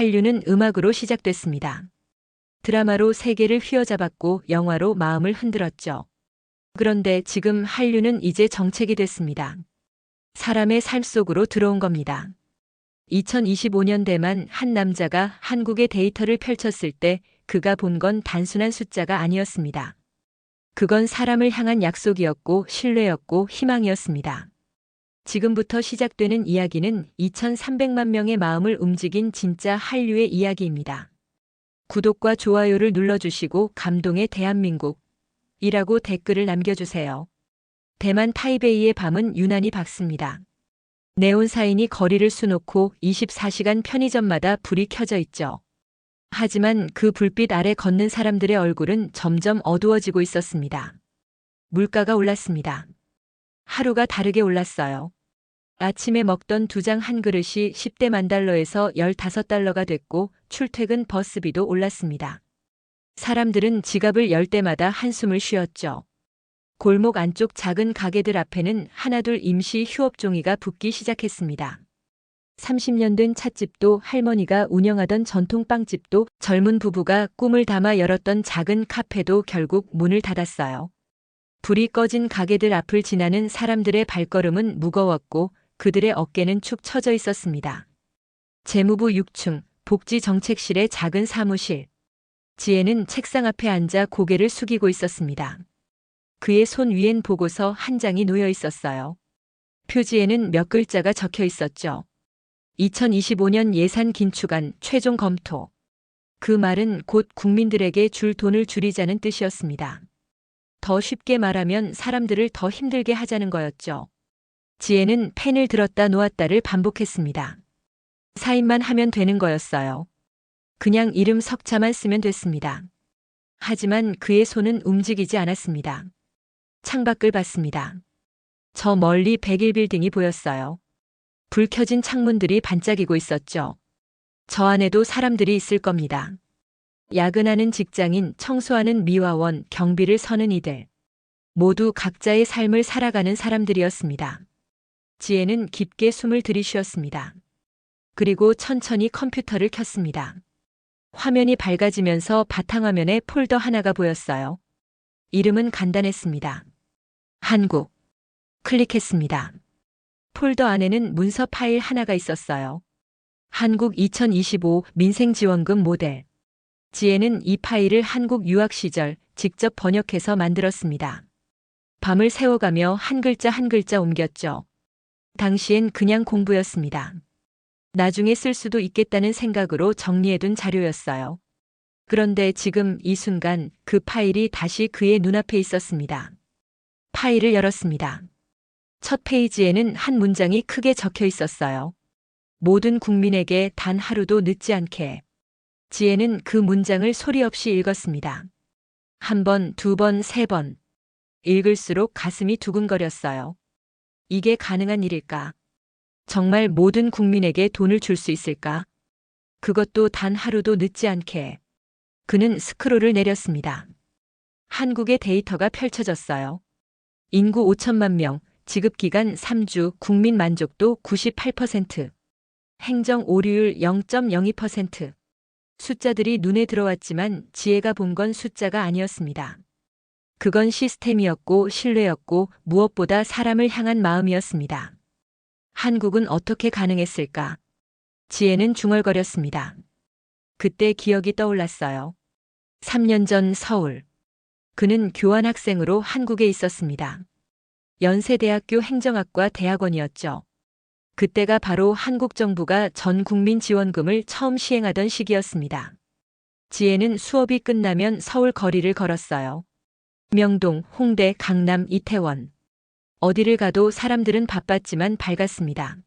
한류는 음악으로 시작됐습니다. 드라마로 세계를 휘어잡았고 영화로 마음을 흔들었죠. 그런데 지금 한류는 이제 정책이 됐습니다. 사람의 삶 속으로 들어온 겁니다. 2025년대만 한 남자가 한국의 데이터를 펼쳤을 때 그가 본 건 단순한 숫자가 아니었습니다. 그건 사람을 향한 약속이었고 신뢰였고 희망이었습니다. 지금부터 시작되는 이야기는 2,300만 명의 마음을 움직인 진짜 한류의 이야기입니다. 구독과 좋아요를 눌러주시고 감동의 대한민국이라고 댓글을 남겨주세요. 대만 타이베이의 밤은 유난히 밝습니다. 네온사인이 거리를 수놓고 24시간 편의점마다 불이 켜져 있죠. 하지만 그 불빛 아래 걷는 사람들의 얼굴은 점점 어두워지고 있었습니다. 물가가 올랐습니다. 하루가 다르게 올랐어요. 아침에 먹던 두장 한 그릇이 10대 만 달러에서 15달러가 됐고 출퇴근 버스비도 올랐습니다. 사람들은 지갑을 열 때마다 한숨을 쉬었죠. 골목 안쪽 작은 가게들 앞에는 하나둘 임시 휴업 종이가 붙기 시작했습니다. 30년 된 찻집도 할머니가 운영하던 전통 빵집도 젊은 부부가 꿈을 담아 열었던 작은 카페도 결국 문을 닫았어요. 불이 꺼진 가게들 앞을 지나는 사람들의 발걸음은 무거웠고 그들의 어깨는 축 처져 있었습니다. 재무부 6층 복지정책실의 작은 사무실. 지혜는 책상 앞에 앉아 고개를 숙이고 있었습니다. 그의 손 위엔 보고서 한 장이 놓여 있었어요. 표지에는 몇 글자가 적혀 있었죠. 2025년 예산 긴축안 최종 검토. 그 말은 곧 국민들에게 줄 돈을 줄이자는 뜻이었습니다. 더 쉽게 말하면 사람들을 더 힘들게 하자는 거였죠. 지혜는 펜을 들었다 놓았다를 반복했습니다. 사인만 하면 되는 거였어요. 그냥 이름 석자만 쓰면 됐습니다. 하지만 그의 손은 움직이지 않았습니다. 창밖을 봤습니다. 저 멀리 101빌딩이 보였어요. 불 켜진 창문들이 반짝이고 있었죠. 저 안에도 사람들이 있을 겁니다. 야근하는 직장인, 청소하는 미화원, 경비를 서는 이들. 모두 각자의 삶을 살아가는 사람들이었습니다. 지혜는 깊게 숨을 들이쉬었습니다. 그리고 천천히 컴퓨터를 켰습니다. 화면이 밝아지면서 바탕화면에 폴더 하나가 보였어요. 이름은 간단했습니다. 한국. 클릭했습니다. 폴더 안에는 문서 파일 하나가 있었어요. 한국 2025 민생지원금 모델. 지혜는 이 파일을 한국 유학 시절 직접 번역해서 만들었습니다. 밤을 새워가며 한 글자 한 글자 옮겼죠. 당시엔 그냥 공부였습니다. 나중에 쓸 수도 있겠다는 생각으로 정리해둔 자료였어요. 그런데 지금 이 순간 그 파일이 다시 그의 눈앞에 있었습니다. 파일을 열었습니다. 첫 페이지에는 한 문장이 크게 적혀 있었어요. 모든 국민에게 단 하루도 늦지 않게. 지혜는 그 문장을 소리 없이 읽었습니다. 한 번, 두 번, 세 번. 읽을수록 가슴이 두근거렸어요. 이게 가능한 일일까? 정말 모든 국민에게 돈을 줄 수 있을까? 그것도 단 하루도 늦지 않게. 그는 스크롤을 내렸습니다. 한국의 데이터가 펼쳐졌어요. 인구 5천만 명, 지급기간 3주, 국민 만족도 98%. 행정 오류율 0.02%. 숫자들이 눈에 들어왔지만 지혜가 본 건 숫자가 아니었습니다. 그건 시스템이었고 신뢰였고 무엇보다 사람을 향한 마음이었습니다. 한국은 어떻게 가능했을까? 지혜는 중얼거렸습니다. 그때 기억이 떠올랐어요. 3년 전 서울. 그는 교환학생으로 한국에 있었습니다. 연세대학교 행정학과 대학원이었죠. 그때가 바로 한국 정부가 전 국민 지원금을 처음 시행하던 시기였습니다. 지혜는 수업이 끝나면 서울 거리를 걸었어요. 명동, 홍대, 강남, 이태원. 어디를 가도 사람들은 바빴지만 밝았습니다.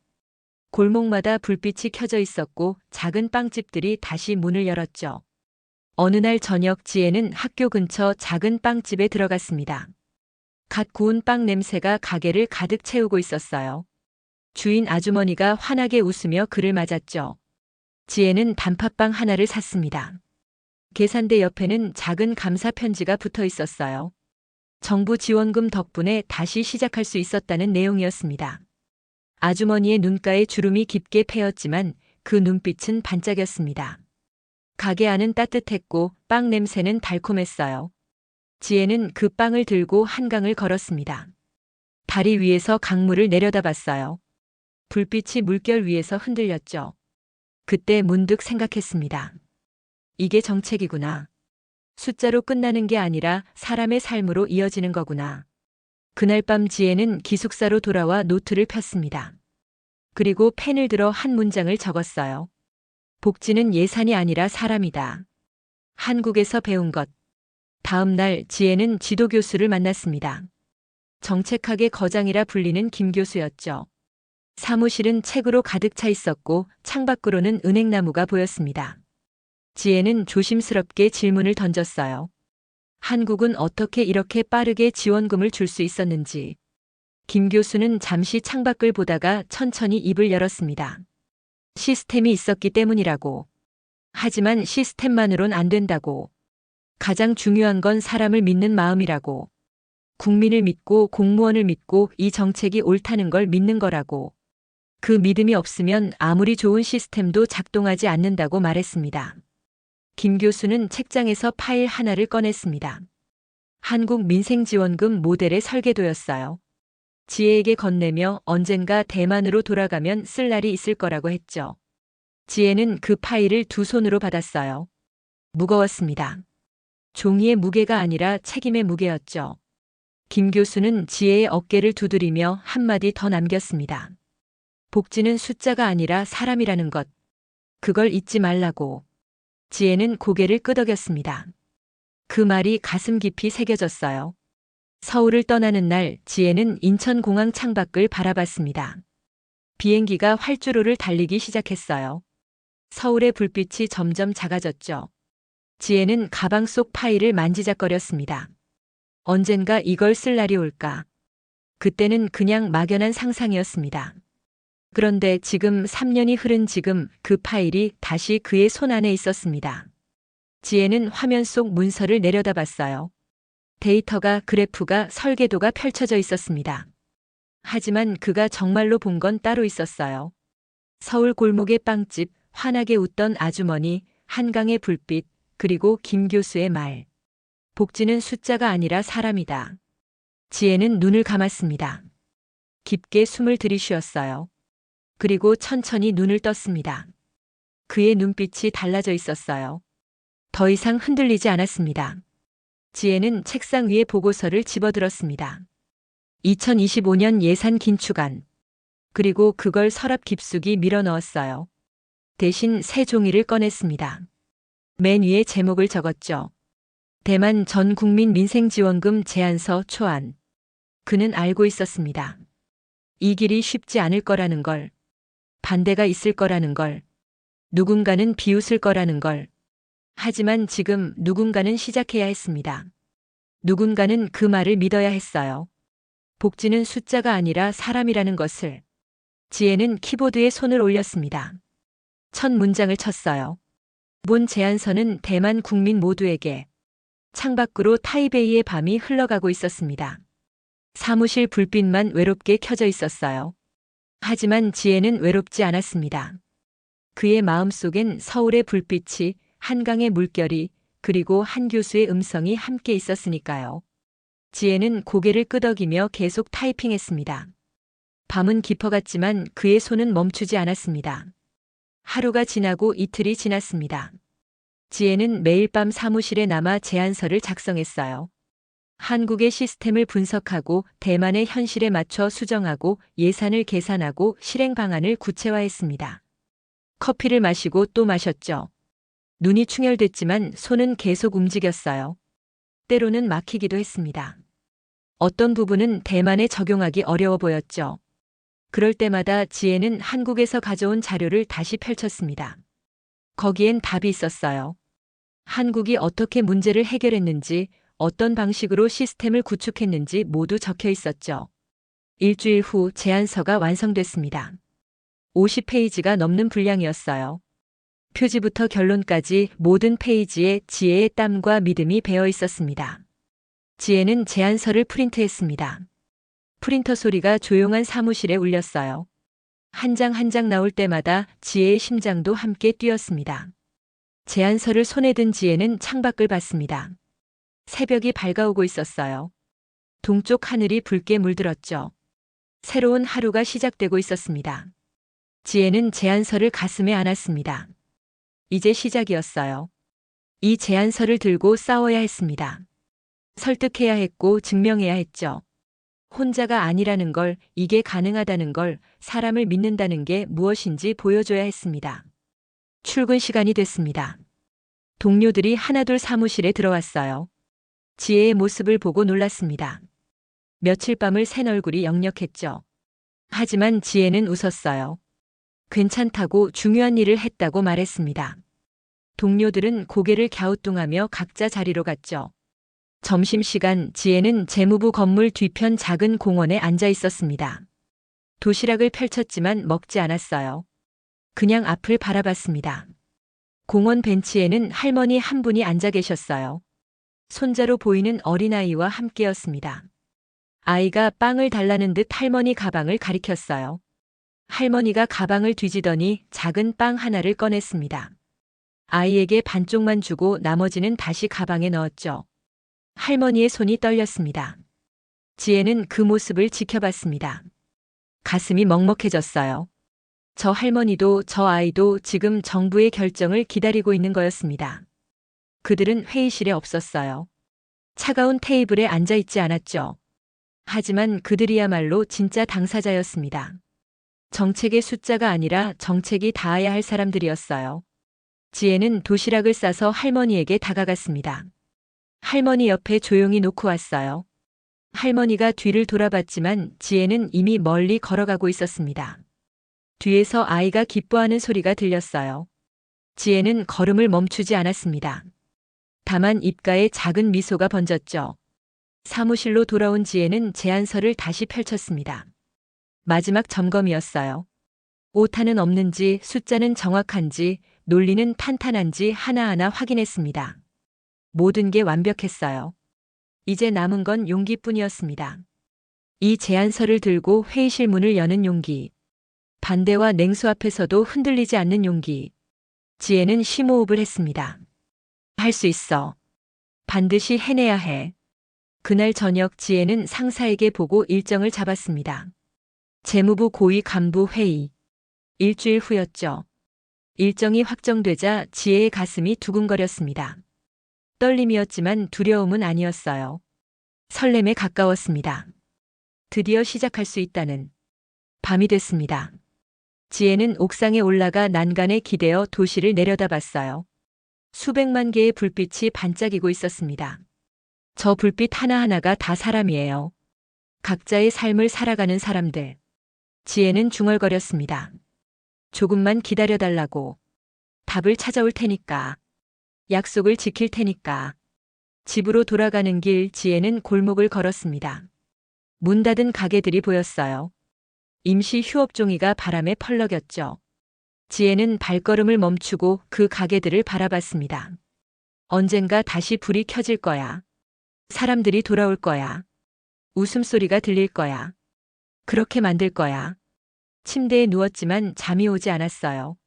골목마다 불빛이 켜져 있었고 작은 빵집들이 다시 문을 열었죠. 어느 날 저녁 지혜는 학교 근처 작은 빵집에 들어갔습니다. 갓 구운 빵 냄새가 가게를 가득 채우고 있었어요. 주인 아주머니가 환하게 웃으며 그를 맞았죠. 지혜는 단팥빵 하나를 샀습니다. 계산대 옆에는 작은 감사 편지가 붙어 있었어요. 정부 지원금 덕분에 다시 시작할 수 있었다는 내용이었습니다. 아주머니의 눈가에 주름이 깊게 패였지만 그 눈빛은 반짝였습니다. 가게 안은 따뜻했고 빵 냄새는 달콤했어요. 지혜는 그 빵을 들고 한강을 걸었습니다. 다리 위에서 강물을 내려다봤어요. 불빛이 물결 위에서 흔들렸죠. 그때 문득 생각했습니다. 이게 정책이구나. 숫자로 끝나는 게 아니라 사람의 삶으로 이어지는 거구나. 그날 밤 지혜는 기숙사로 돌아와 노트를 폈습니다. 그리고 펜을 들어 한 문장을 적었어요. 복지는 예산이 아니라 사람이다. 한국에서 배운 것. 다음 날 지혜는 지도 교수를 만났습니다. 정책학의 거장이라 불리는 김 교수였죠. 사무실은 책으로 가득 차 있었고 창밖으로는 은행나무가 보였습니다. 지혜는 조심스럽게 질문을 던졌어요. 한국은 어떻게 이렇게 빠르게 지원금을 줄 수 있었는지. 김 교수는 잠시 창밖을 보다가 천천히 입을 열었습니다. 시스템이 있었기 때문이라고. 하지만 시스템만으론 안 된다고. 가장 중요한 건 사람을 믿는 마음이라고. 국민을 믿고 공무원을 믿고 이 정책이 옳다는 걸 믿는 거라고. 그 믿음이 없으면 아무리 좋은 시스템도 작동하지 않는다고 말했습니다. 김 교수는 책장에서 파일 하나를 꺼냈습니다. 한국 민생지원금 모델의 설계도였어요. 지혜에게 건네며 언젠가 대만으로 돌아가면 쓸 날이 있을 거라고 했죠. 지혜는 그 파일을 두 손으로 받았어요. 무거웠습니다. 종이의 무게가 아니라 책임의 무게였죠. 김 교수는 지혜의 어깨를 두드리며 한마디 더 남겼습니다. 복지는 숫자가 아니라 사람이라는 것. 그걸 잊지 말라고. 지혜는 고개를 끄덕였습니다. 그 말이 가슴 깊이 새겨졌어요. 서울을 떠나는 날 지혜는 인천공항 창밖을 바라봤습니다. 비행기가 활주로를 달리기 시작했어요. 서울의 불빛이 점점 작아졌죠. 지혜는 가방 속 파일을 만지작거렸습니다. 언젠가 이걸 쓸 날이 올까. 그때는 그냥 막연한 상상이었습니다. 그런데 지금 3년이 흐른 지금 그 파일이 다시 그의 손 안에 있었습니다. 지혜는 화면 속 문서를 내려다봤어요. 데이터가, 그래프가, 설계도가 펼쳐져 있었습니다. 하지만 그가 정말로 본 건 따로 있었어요. 서울 골목의 빵집, 환하게 웃던 아주머니, 한강의 불빛, 그리고 김 교수의 말. 복지는 숫자가 아니라 사람이다. 지혜는 눈을 감았습니다. 깊게 숨을 들이쉬었어요. 그리고 천천히 눈을 떴습니다. 그의 눈빛이 달라져 있었어요. 더 이상 흔들리지 않았습니다. 지혜는 책상 위에 보고서를 집어들었습니다. 2025년 예산 긴축안. 그리고 그걸 서랍 깊숙이 밀어넣었어요. 대신 새 종이를 꺼냈습니다. 맨 위에 제목을 적었죠. 대만 전 국민 민생지원금 제안서 초안. 그는 알고 있었습니다. 이 길이 쉽지 않을 거라는 걸. 반대가 있을 거라는 걸. 누군가는 비웃을 거라는 걸. 하지만 지금 누군가는 시작해야 했습니다. 누군가는 그 말을 믿어야 했어요. 복지는 숫자가 아니라 사람이라는 것을. 지혜는 키보드에 손을 올렸습니다. 첫 문장을 쳤어요. 본 제안서는 대만 국민 모두에게. 창밖으로 타이베이의 밤이 흘러가고 있었습니다. 사무실 불빛만 외롭게 켜져 있었어요. 하지만 지혜는 외롭지 않았습니다. 그의 마음속엔 서울의 불빛이, 한강의 물결이, 그리고 한 교수의 음성이 함께 있었으니까요. 지혜는 고개를 끄덕이며 계속 타이핑했습니다. 밤은 깊어갔지만 그의 손은 멈추지 않았습니다. 하루가 지나고 이틀이 지났습니다. 지혜는 매일 밤 사무실에 남아 제안서를 작성했어요. 한국의 시스템을 분석하고 대만의 현실에 맞춰 수정하고 예산을 계산하고 실행 방안을 구체화했습니다. 커피를 마시고 또 마셨죠. 눈이 충혈됐지만 손은 계속 움직였어요. 때로는 막히기도 했습니다. 어떤 부분은 대만에 적용하기 어려워 보였죠. 그럴 때마다 지혜는 한국에서 가져온 자료를 다시 펼쳤습니다. 거기엔 답이 있었어요. 한국이 어떻게 문제를 해결했는지, 어떤 방식으로 시스템을 구축했는지 모두 적혀 있었죠. 일주일 후 제안서가 완성됐습니다. 50페이지가 넘는 분량이었어요. 표지부터 결론까지 모든 페이지에 지혜의 땀과 믿음이 배어 있었습니다. 지혜는 제안서를 프린트했습니다. 프린터 소리가 조용한 사무실에 울렸어요. 한 장 한 장 나올 때마다 지혜의 심장도 함께 뛰었습니다. 제안서를 손에 든 지혜는 창밖을 봤습니다. 새벽이 밝아오고 있었어요. 동쪽 하늘이 붉게 물들었죠. 새로운 하루가 시작되고 있었습니다. 지혜는 제안서를 가슴에 안았습니다. 이제 시작이었어요. 이 제안서를 들고 싸워야 했습니다. 설득해야 했고 증명해야 했죠. 혼자가 아니라는 걸, 이게 가능하다는 걸, 사람을 믿는다는 게 무엇인지 보여줘야 했습니다. 출근 시간이 됐습니다. 동료들이 하나둘 사무실에 들어왔어요. 지혜의 모습을 보고 놀랐습니다. 며칠 밤을 샌 얼굴이 역력했죠. 하지만 지혜는 웃었어요. 괜찮다고, 중요한 일을 했다고 말했습니다. 동료들은 고개를 갸우뚱하며 각자 자리로 갔죠. 점심시간 지혜는 재무부 건물 뒤편 작은 공원에 앉아 있었습니다. 도시락을 펼쳤지만 먹지 않았어요. 그냥 앞을 바라봤습니다. 공원 벤치에는 할머니 한 분이 앉아 계셨어요. 손자로 보이는 어린아이와 함께였습니다. 아이가 빵을 달라는 듯 할머니 가방을 가리켰어요. 할머니가 가방을 뒤지더니 작은 빵 하나를 꺼냈습니다. 아이에게 반쪽만 주고 나머지는 다시 가방에 넣었죠. 할머니의 손이 떨렸습니다. 지혜는 그 모습을 지켜봤습니다. 가슴이 먹먹해졌어요. 저 할머니도 저 아이도 지금 정부의 결정을 기다리고 있는 거였습니다. 그들은 회의실에 없었어요. 차가운 테이블에 앉아 있지 않았죠. 하지만 그들이야말로 진짜 당사자였습니다. 정책의 숫자가 아니라 정책이 닿아야 할 사람들이었어요. 지혜는 도시락을 싸서 할머니에게 다가갔습니다. 할머니 옆에 조용히 놓고 왔어요. 할머니가 뒤를 돌아봤지만 지혜는 이미 멀리 걸어가고 있었습니다. 뒤에서 아이가 기뻐하는 소리가 들렸어요. 지혜는 걸음을 멈추지 않았습니다. 다만 입가에 작은 미소가 번졌죠. 사무실로 돌아온 지혜는 제안서를 다시 펼쳤습니다. 마지막 점검이었어요. 오타는 없는지, 숫자는 정확한지, 논리는 탄탄한지 하나하나 확인했습니다. 모든 게 완벽했어요. 이제 남은 건 용기뿐이었습니다. 이 제안서를 들고 회의실 문을 여는 용기. 반대와 냉수 앞에서도 흔들리지 않는 용기. 지혜는 심호흡을 했습니다. 할 수 있어. 반드시 해내야 해. 그날 저녁 지혜는 상사에게 보고 일정을 잡았습니다. 재무부 고위 간부 회의. 일주일 후였죠. 일정이 확정되자 지혜의 가슴이 두근거렸습니다. 떨림이었지만 두려움은 아니었어요. 설렘에 가까웠습니다. 드디어 시작할 수 있다는. 밤이 됐습니다. 지혜는 옥상에 올라가 난간에 기대어 도시를 내려다봤어요. 수백만 개의 불빛이 반짝이고 있었습니다. 저 불빛 하나하나가 다 사람이에요. 각자의 삶을 살아가는 사람들. 지혜는 중얼거렸습니다. 조금만 기다려달라고. 답을 찾아올 테니까. 약속을 지킬 테니까. 집으로 돌아가는 길 지혜는 골목을 걸었습니다. 문 닫은 가게들이 보였어요. 임시 휴업 종이가 바람에 펄럭였죠. 지혜는 발걸음을 멈추고 그 가게들을 바라봤습니다. 언젠가 다시 불이 켜질 거야. 사람들이 돌아올 거야. 웃음소리가 들릴 거야. 그렇게 만들 거야. 침대에 누웠지만 잠이 오지 않았어요.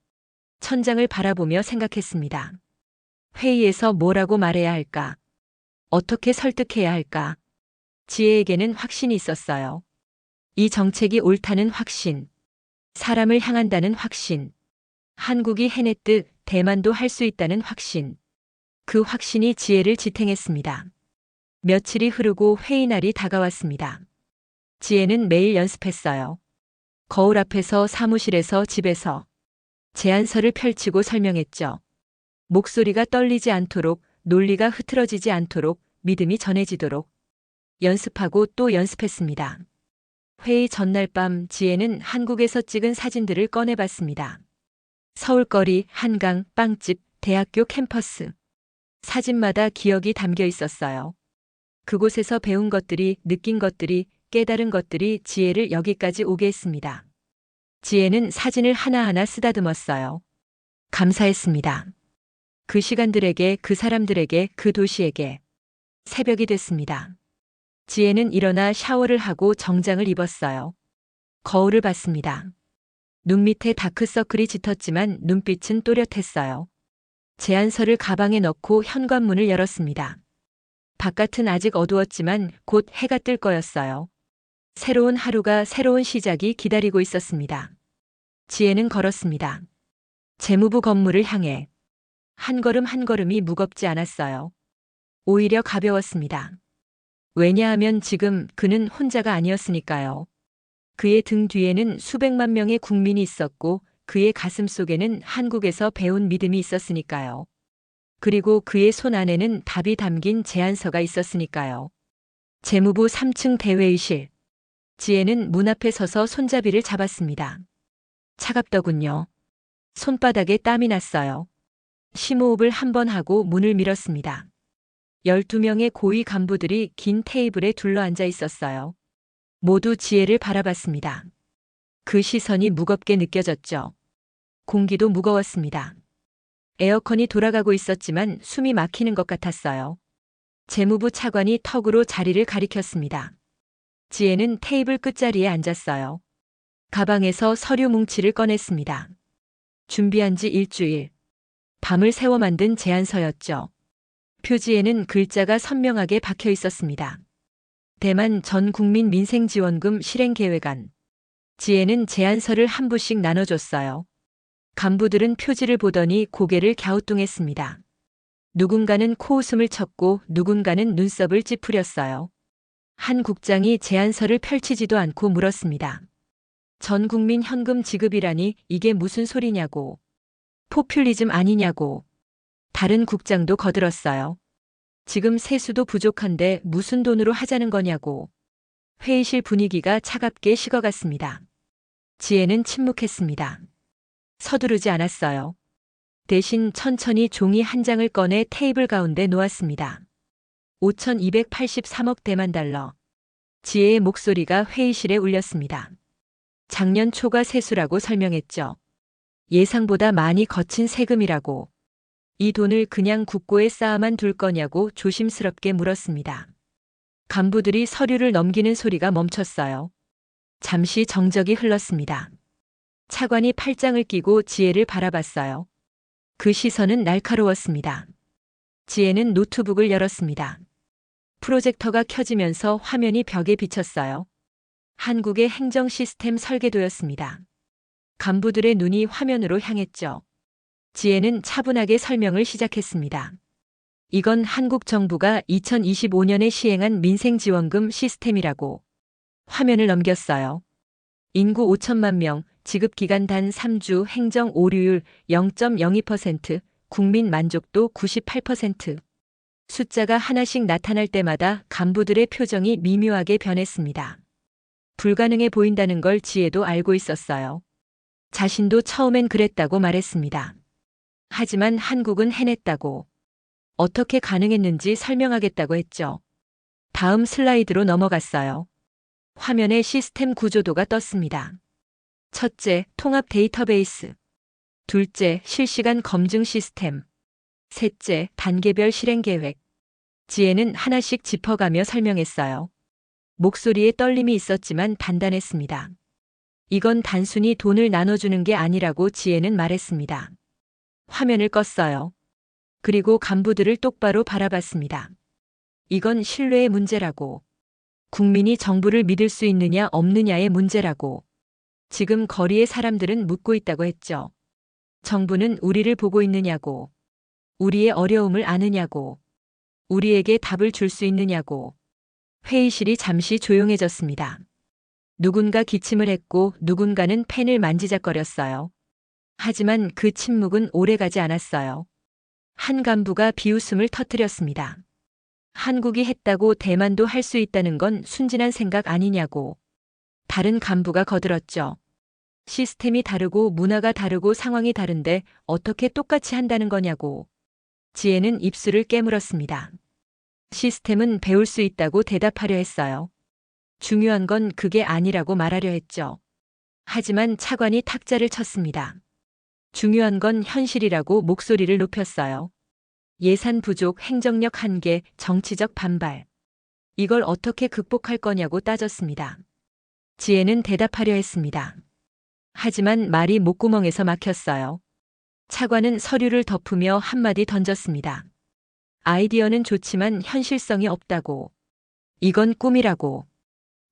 천장을 바라보며 생각했습니다. 회의에서 뭐라고 말해야 할까? 어떻게 설득해야 할까? 지혜에게는 확신이 있었어요. 이 정책이 옳다는 확신. 사람을 향한다는 확신. 한국이 해냈듯 대만도 할 수 있다는 확신. 그 확신이 지혜를 지탱했습니다. 며칠이 흐르고 회의 날이 다가왔습니다. 지혜는 매일 연습했어요. 거울 앞에서, 사무실에서, 집에서. 제안서를 펼치고 설명했죠. 목소리가 떨리지 않도록, 논리가 흐트러지지 않도록, 믿음이 전해지도록. 연습하고 또 연습했습니다. 회의 전날 밤 지혜는 한국에서 찍은 사진들을 꺼내봤습니다. 서울거리, 한강, 빵집, 대학교 캠퍼스. 사진마다 기억이 담겨 있었어요. 그곳에서 배운 것들이, 느낀 것들이, 깨달은 것들이 지혜를 여기까지 오게 했습니다. 지혜는 사진을 하나하나 쓰다듬었어요. 감사했습니다. 그 시간들에게, 그 사람들에게, 그 도시에게. 새벽이 됐습니다. 지혜는 일어나 샤워를 하고 정장을 입었어요. 거울을 봤습니다. 눈 밑에 다크서클이 짙었지만 눈빛은 또렷했어요. 제안서를 가방에 넣고 현관문을 열었습니다. 바깥은 아직 어두웠지만 곧 해가 뜰 거였어요. 새로운 하루가 새로운 시작이 기다리고 있었습니다. 지혜는 걸었습니다. 재무부 건물을 향해 한 걸음 한 걸음이 무겁지 않았어요. 오히려 가벼웠습니다. 왜냐하면 지금 그는 혼자가 아니었으니까요. 그의 등 뒤에는 수백만 명의 국민이 있었고 그의 가슴 속에는 한국에서 배운 믿음이 있었으니까요. 그리고 그의 손 안에는 답이 담긴 제안서가 있었으니까요. 재무부 3층 대회의실. 지혜는 문 앞에 서서 손잡이를 잡았습니다. 차갑더군요. 손바닥에 땀이 났어요. 심호흡을 한 번 하고 문을 밀었습니다. 12명의 고위 간부들이 긴 테이블에 둘러앉아 있었어요. 모두 지혜를 바라봤습니다. 그 시선이 무겁게 느껴졌죠. 공기도 무거웠습니다. 에어컨이 돌아가고 있었지만 숨이 막히는 것 같았어요. 재무부 차관이 턱으로 자리를 가리켰습니다. 지혜는 테이블 끝자리에 앉았어요. 가방에서 서류 뭉치를 꺼냈습니다. 준비한 지 일주일. 밤을 새워 만든 제안서였죠. 표지에는 글자가 선명하게 박혀 있었습니다. 대만 전 국민 민생지원금 실행계획안. 지혜는 제안서를 한 부씩 나눠줬어요. 간부들은 표지를 보더니 고개를 갸우뚱했습니다. 누군가는 코웃음을 쳤고 누군가는 눈썹을 찌푸렸어요. 한 국장이 제안서를 펼치지도 않고 물었습니다. 전 국민 현금 지급이라니 이게 무슨 소리냐고. 포퓰리즘 아니냐고. 다른 국장도 거들었어요. 지금 세수도 부족한데 무슨 돈으로 하자는 거냐고. 회의실 분위기가 차갑게 식어갔습니다. 지혜는 침묵했습니다. 서두르지 않았어요. 대신 천천히 종이 한 장을 꺼내 테이블 가운데 놓았습니다. 5,283억 대만 달러. 지혜의 목소리가 회의실에 울렸습니다. 작년 초과 세수라고 설명했죠. 예상보다 많이 거친 세금이라고. 이 돈을 그냥 국고에 쌓아만 둘 거냐고 조심스럽게 물었습니다. 간부들이 서류를 넘기는 소리가 멈췄어요. 잠시 정적이 흘렀습니다. 차관이 팔짱을 끼고 지혜를 바라봤어요. 그 시선은 날카로웠습니다. 지혜는 노트북을 열었습니다. 프로젝터가 켜지면서 화면이 벽에 비쳤어요. 한국의 행정 시스템 설계도였습니다. 간부들의 눈이 화면으로 향했죠. 지혜는 차분하게 설명을 시작했습니다. 이건 한국 정부가 2025년에 시행한 민생지원금 시스템이라고. 화면을 넘겼어요. 인구 5천만 명, 지급기간 단 3주, 행정 오류율 0.02%, 국민 만족도 98%. 숫자가 하나씩 나타날 때마다 간부들의 표정이 미묘하게 변했습니다. 불가능해 보인다는 걸 지혜도 알고 있었어요. 자신도 처음엔 그랬다고 말했습니다. 하지만 한국은 해냈다고. 어떻게 가능했는지 설명하겠다고 했죠. 다음 슬라이드로 넘어갔어요. 화면에 시스템 구조도가 떴습니다. 첫째, 통합 데이터베이스. 둘째, 실시간 검증 시스템. 셋째, 단계별 실행 계획. 지혜는 하나씩 짚어가며 설명했어요. 목소리에 떨림이 있었지만 단단했습니다. 이건 단순히 돈을 나눠주는 게 아니라고 지혜는 말했습니다. 화면을 껐어요. 그리고 간부들을 똑바로 바라봤습니다. 이건 신뢰의 문제라고. 국민이 정부를 믿을 수 있느냐 없느냐의 문제라고. 지금 거리의 사람들은 묻고 있다고 했죠. 정부는 우리를 보고 있느냐고. 우리의 어려움을 아느냐고. 우리에게 답을 줄 수 있느냐고. 회의실이 잠시 조용해졌습니다. 누군가 기침을 했고 누군가는 펜을 만지작거렸어요. 하지만 그 침묵은 오래가지 않았어요. 한 간부가 비웃음을 터뜨렸습니다. 한국이 했다고 대만도 할 수 있다는 건 순진한 생각 아니냐고. 다른 간부가 거들었죠. 시스템이 다르고 문화가 다르고 상황이 다른데 어떻게 똑같이 한다는 거냐고. 지혜는 입술을 깨물었습니다. 시스템은 배울 수 있다고 대답하려 했어요. 중요한 건 그게 아니라고 말하려 했죠. 하지만 차관이 탁자를 쳤습니다. 중요한 건 현실이라고 목소리를 높였어요. 예산 부족, 행정력 한계, 정치적 반발. 이걸 어떻게 극복할 거냐고 따졌습니다. 지혜는 대답하려 했습니다. 하지만 말이 목구멍에서 막혔어요. 차관은 서류를 덮으며 한마디 던졌습니다. 아이디어는 좋지만 현실성이 없다고. 이건 꿈이라고.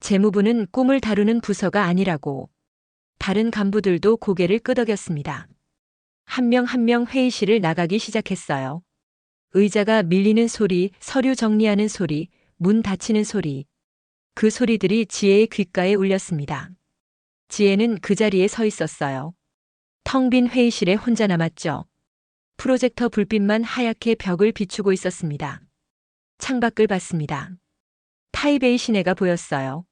재무부는 꿈을 다루는 부서가 아니라고. 다른 간부들도 고개를 끄덕였습니다. 한 명 한 명 회의실을 나가기 시작했어요. 의자가 밀리는 소리, 서류 정리하는 소리, 문 닫히는 소리. 그 소리들이 지혜의 귓가에 울렸습니다. 지혜는 그 자리에 서 있었어요. 텅 빈 회의실에 혼자 남았죠. 프로젝터 불빛만 하얗게 벽을 비추고 있었습니다. 창밖을 봤습니다. 타이베이 시내가 보였어요.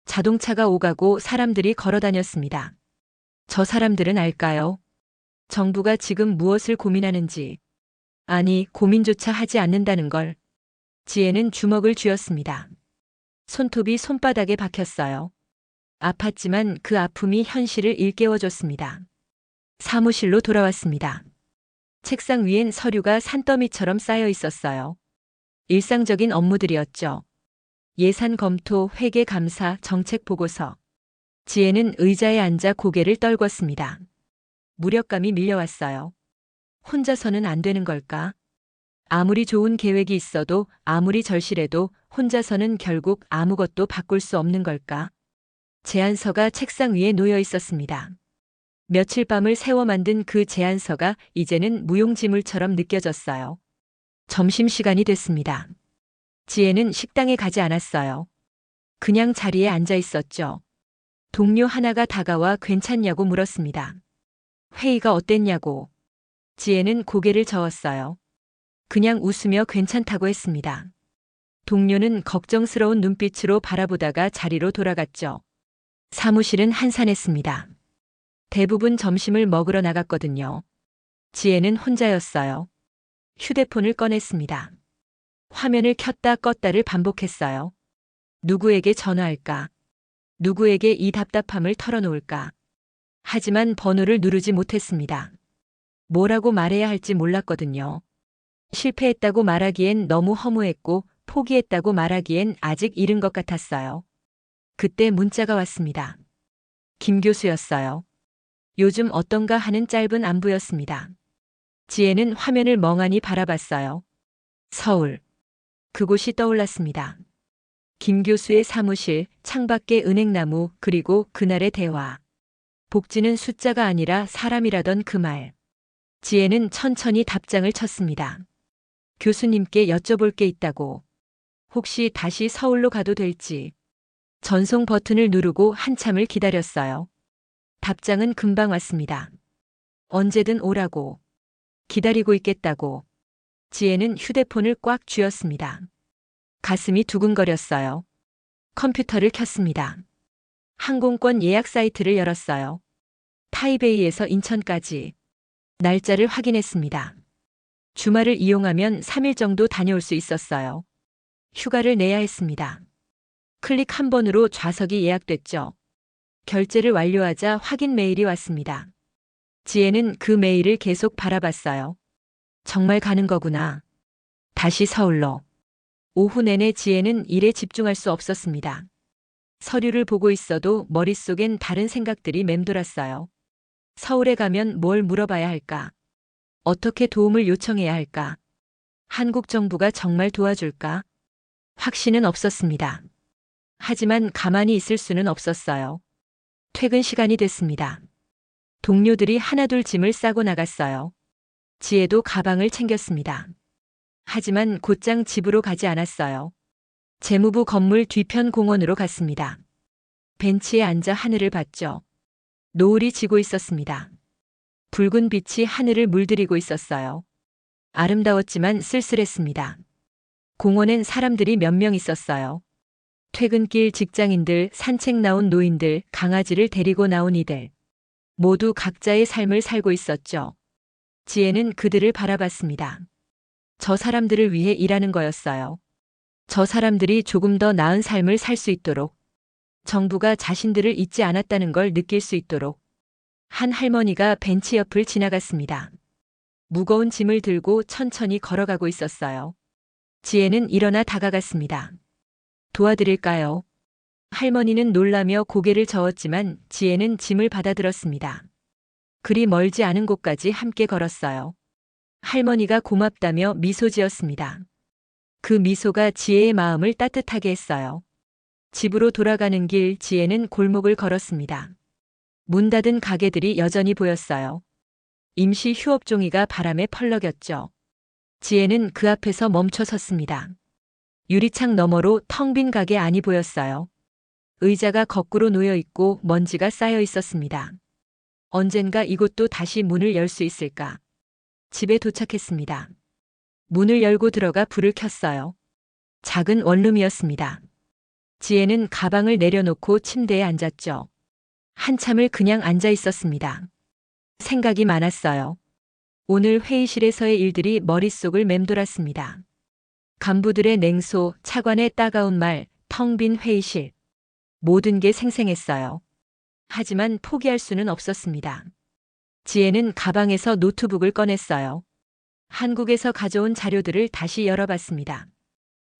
자동차가 오가고 사람들이 걸어 다녔습니다. 저 사람들은 알까요? 정부가 지금 무엇을 고민하는지. 아니, 고민조차 하지 않는다는 걸. 지혜는 주먹을 쥐었습니다. 손톱이 손바닥에 박혔어요. 아팠지만 그 아픔이 현실을 일깨워줬습니다. 사무실로 돌아왔습니다. 책상 위엔 서류가 산더미처럼 쌓여 있었어요. 일상적인 업무들이었죠. 예산 검토, 회계 감사, 정책 보고서. 지혜는 의자에 앉아 고개를 떨궜습니다. 무력감이 밀려왔어요. 혼자서는 안 되는 걸까? 아무리 좋은 계획이 있어도, 아무리 절실해도 혼자서는 결국 아무것도 바꿀 수 없는 걸까? 제안서가 책상 위에 놓여 있었습니다. 며칠 밤을 새워 만든 그 제안서가 이제는 무용지물처럼 느껴졌어요. 점심시간이 됐습니다. 지혜는 식당에 가지 않았어요. 그냥 자리에 앉아 있었죠. 동료 하나가 다가와 괜찮냐고 물었습니다. 회의가 어땠냐고. 지혜는 고개를 저었어요. 그냥 웃으며 괜찮다고 했습니다. 동료는 걱정스러운 눈빛으로 바라보다가 자리로 돌아갔죠. 사무실은 한산했습니다. 대부분 점심을 먹으러 나갔거든요. 지혜는 혼자였어요. 휴대폰을 꺼냈습니다. 화면을 켰다 껐다를 반복했어요. 누구에게 전화할까? 누구에게 이 답답함을 털어놓을까? 하지만 번호를 누르지 못했습니다. 뭐라고 말해야 할지 몰랐거든요. 실패했다고 말하기엔 너무 허무했고 포기했다고 말하기엔 아직 이른 것 같았어요. 그때 문자가 왔습니다. 김 교수였어요. 요즘 어떤가 하는 짧은 안부였습니다. 지혜는 화면을 멍하니 바라봤어요. 서울. 그곳이 떠올랐습니다. 김 교수의 사무실, 창밖의 은행나무, 그리고 그날의 대화. 복지는 숫자가 아니라 사람이라던 그 말. 지혜는 천천히 답장을 쳤습니다. 교수님께 여쭤볼 게 있다고. 혹시 다시 서울로 가도 될지. 전송 버튼을 누르고 한참을 기다렸어요. 답장은 금방 왔습니다. 언제든 오라고. 기다리고 있겠다고. 지혜는 휴대폰을 꽉 쥐었습니다. 가슴이 두근거렸어요. 컴퓨터를 켰습니다. 항공권 예약 사이트를 열었어요. 타이베이에서 인천까지. 날짜를 확인했습니다. 주말을 이용하면 3일 정도 다녀올 수 있었어요. 휴가를 내야 했습니다. 클릭 한 번으로 좌석이 예약됐죠. 결제를 완료하자 확인 메일이 왔습니다. 지혜는 그 메일을 계속 바라봤어요. 정말 가는 거구나. 다시 서울로. 오후 내내 지혜는 일에 집중할 수 없었습니다. 서류를 보고 있어도 머릿속엔 다른 생각들이 맴돌았어요. 서울에 가면 뭘 물어봐야 할까? 어떻게 도움을 요청해야 할까? 한국 정부가 정말 도와줄까? 확신은 없었습니다. 하지만 가만히 있을 수는 없었어요. 퇴근 시간이 됐습니다. 동료들이 하나둘 짐을 싸고 나갔어요. 지혜도 가방을 챙겼습니다. 하지만 곧장 집으로 가지 않았어요. 재무부 건물 뒤편 공원으로 갔습니다. 벤치에 앉아 하늘을 봤죠. 노을이 지고 있었습니다. 붉은 빛이 하늘을 물들이고 있었어요. 아름다웠지만 쓸쓸했습니다. 공원엔 사람들이 몇 명 있었어요. 퇴근길 직장인들, 산책 나온 노인들, 강아지를 데리고 나온 이들. 모두 각자의 삶을 살고 있었죠. 지혜는 그들을 바라봤습니다. 저 사람들을 위해 일하는 거였어요. 저 사람들이 조금 더 나은 삶을 살 수 있도록, 정부가 자신들을 잊지 않았다는 걸 느낄 수 있도록. 한 할머니가 벤치 옆을 지나갔습니다. 무거운 짐을 들고 천천히 걸어가고 있었어요. 지혜는 일어나 다가갔습니다. 도와드릴까요? 할머니는 놀라며 고개를 저었지만 지혜는 짐을 받아들었습니다. 그리 멀지 않은 곳까지 함께 걸었어요. 할머니가 고맙다며 미소 지었습니다. 그 미소가 지혜의 마음을 따뜻하게 했어요. 집으로 돌아가는 길 지혜는 골목을 걸었습니다. 문 닫은 가게들이 여전히 보였어요. 임시 휴업 종이가 바람에 펄럭였죠. 지혜는 그 앞에서 멈춰 섰습니다. 유리창 너머로 텅 빈 가게 안이 보였어요. 의자가 거꾸로 놓여 있고 먼지가 쌓여 있었습니다. 언젠가 이곳도 다시 문을 열 수 있을까? 집에 도착했습니다. 문을 열고 들어가 불을 켰어요. 작은 원룸이었습니다. 지혜는 가방을 내려놓고 침대에 앉았죠. 한참을 그냥 앉아 있었습니다. 생각이 많았어요. 오늘 회의실에서의 일들이 머릿속을 맴돌았습니다. 간부들의 냉소, 차관의 따가운 말, 텅 빈 회의실. 모든 게 생생했어요. 하지만 포기할 수는 없었습니다. 지혜는 가방에서 노트북을 꺼냈어요. 한국에서 가져온 자료들을 다시 열어봤습니다.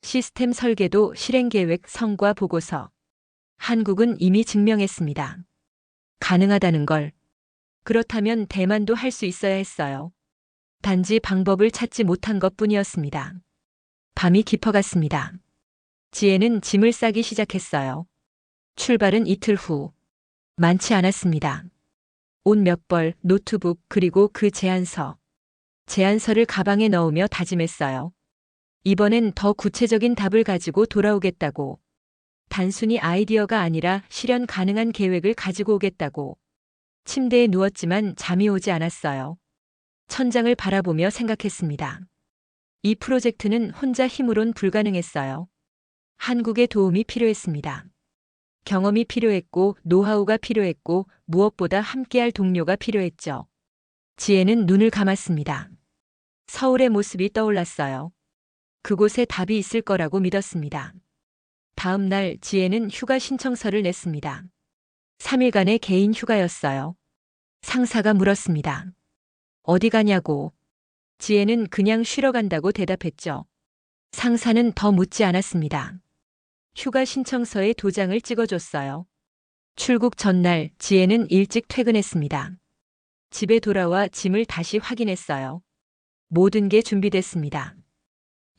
시스템 설계도, 실행계획, 성과 보고서. 한국은 이미 증명했습니다. 가능하다는 걸. 그렇다면 대만도 할 수 있어야 했어요. 단지 방법을 찾지 못한 것뿐이었습니다. 밤이 깊어갔습니다. 지혜는 짐을 싸기 시작했어요. 출발은 이틀 후. 많지 않았습니다. 옷 몇 벌, 노트북, 그리고 그 제안서. 제안서를 가방에 넣으며 다짐했어요. 이번엔 더 구체적인 답을 가지고 돌아오겠다고. 단순히 아이디어가 아니라 실현 가능한 계획을 가지고 오겠다고. 침대에 누웠지만 잠이 오지 않았어요. 천장을 바라보며 생각했습니다. 이 프로젝트는 혼자 힘으론 불가능했어요. 한국의 도움이 필요했습니다. 경험이 필요했고 노하우가 필요했고 무엇보다 함께할 동료가 필요했죠. 지혜는 눈을 감았습니다. 서울의 모습이 떠올랐어요. 그곳에 답이 있을 거라고 믿었습니다. 다음 날 지혜는 휴가 신청서를 냈습니다. 3일간의 개인 휴가였어요. 상사가 물었습니다. 어디 가냐고. 지혜는 그냥 쉬러 간다고 대답했죠. 상사는 더 묻지 않았습니다. 휴가 신청서에 도장을 찍어줬어요. 출국 전날 지혜는 일찍 퇴근했습니다. 집에 돌아와 짐을 다시 확인했어요. 모든 게 준비됐습니다.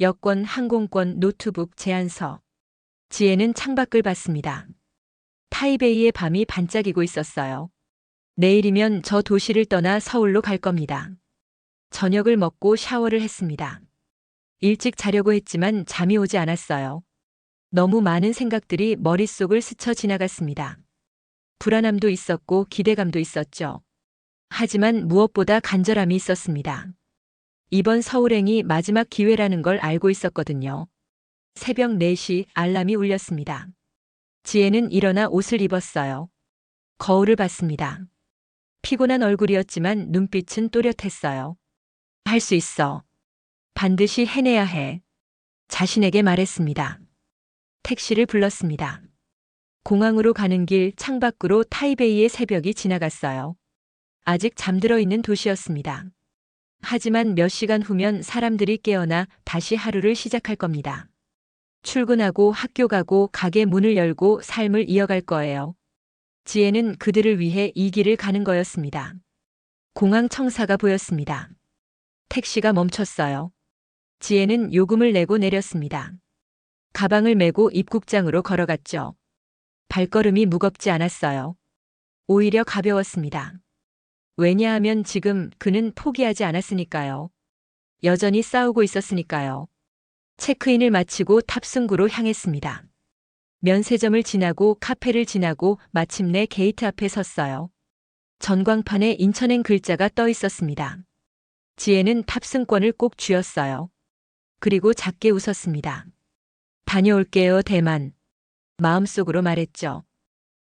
여권, 항공권, 노트북, 제안서. 지혜는 창밖을 봤습니다. 타이베이의 밤이 반짝이고 있었어요. 내일이면 저 도시를 떠나 서울로 갈 겁니다. 저녁을 먹고 샤워를 했습니다. 일찍 자려고 했지만 잠이 오지 않았어요. 너무 많은 생각들이 머릿속을 스쳐 지나갔습니다. 불안함도 있었고 기대감도 있었죠. 하지만 무엇보다 간절함이 있었습니다. 이번 서울행이 마지막 기회라는 걸 알고 있었거든요. 새벽 4시 알람이 울렸습니다. 지혜는 일어나 옷을 입었어요. 거울을 봤습니다. 피곤한 얼굴이었지만 눈빛은 또렷했어요. 할 수 있어. 반드시 해내야 해. 자신에게 말했습니다. 택시를 불렀습니다. 공항으로 가는 길 창밖으로 타이베이의 새벽이 지나갔어요. 아직 잠들어 있는 도시였습니다. 하지만 몇 시간 후면 사람들이 깨어나 다시 하루를 시작할 겁니다. 출근하고 학교 가고 가게 문을 열고 삶을 이어갈 거예요. 지혜는 그들을 위해 이 길을 가는 거였습니다. 공항 청사가 보였습니다. 택시가 멈췄어요. 지혜는 요금을 내고 내렸습니다. 가방을 메고 입국장으로 걸어갔죠. 발걸음이 무겁지 않았어요. 오히려 가벼웠습니다. 왜냐하면 지금 그는 포기하지 않았으니까요. 여전히 싸우고 있었으니까요. 체크인을 마치고 탑승구로 향했습니다. 면세점을 지나고 카페를 지나고 마침내 게이트 앞에 섰어요. 전광판에 인천행 글자가 떠 있었습니다. 지혜는 탑승권을 꼭 쥐었어요. 그리고 작게 웃었습니다. 다녀올게요, 대만. 마음속으로 말했죠.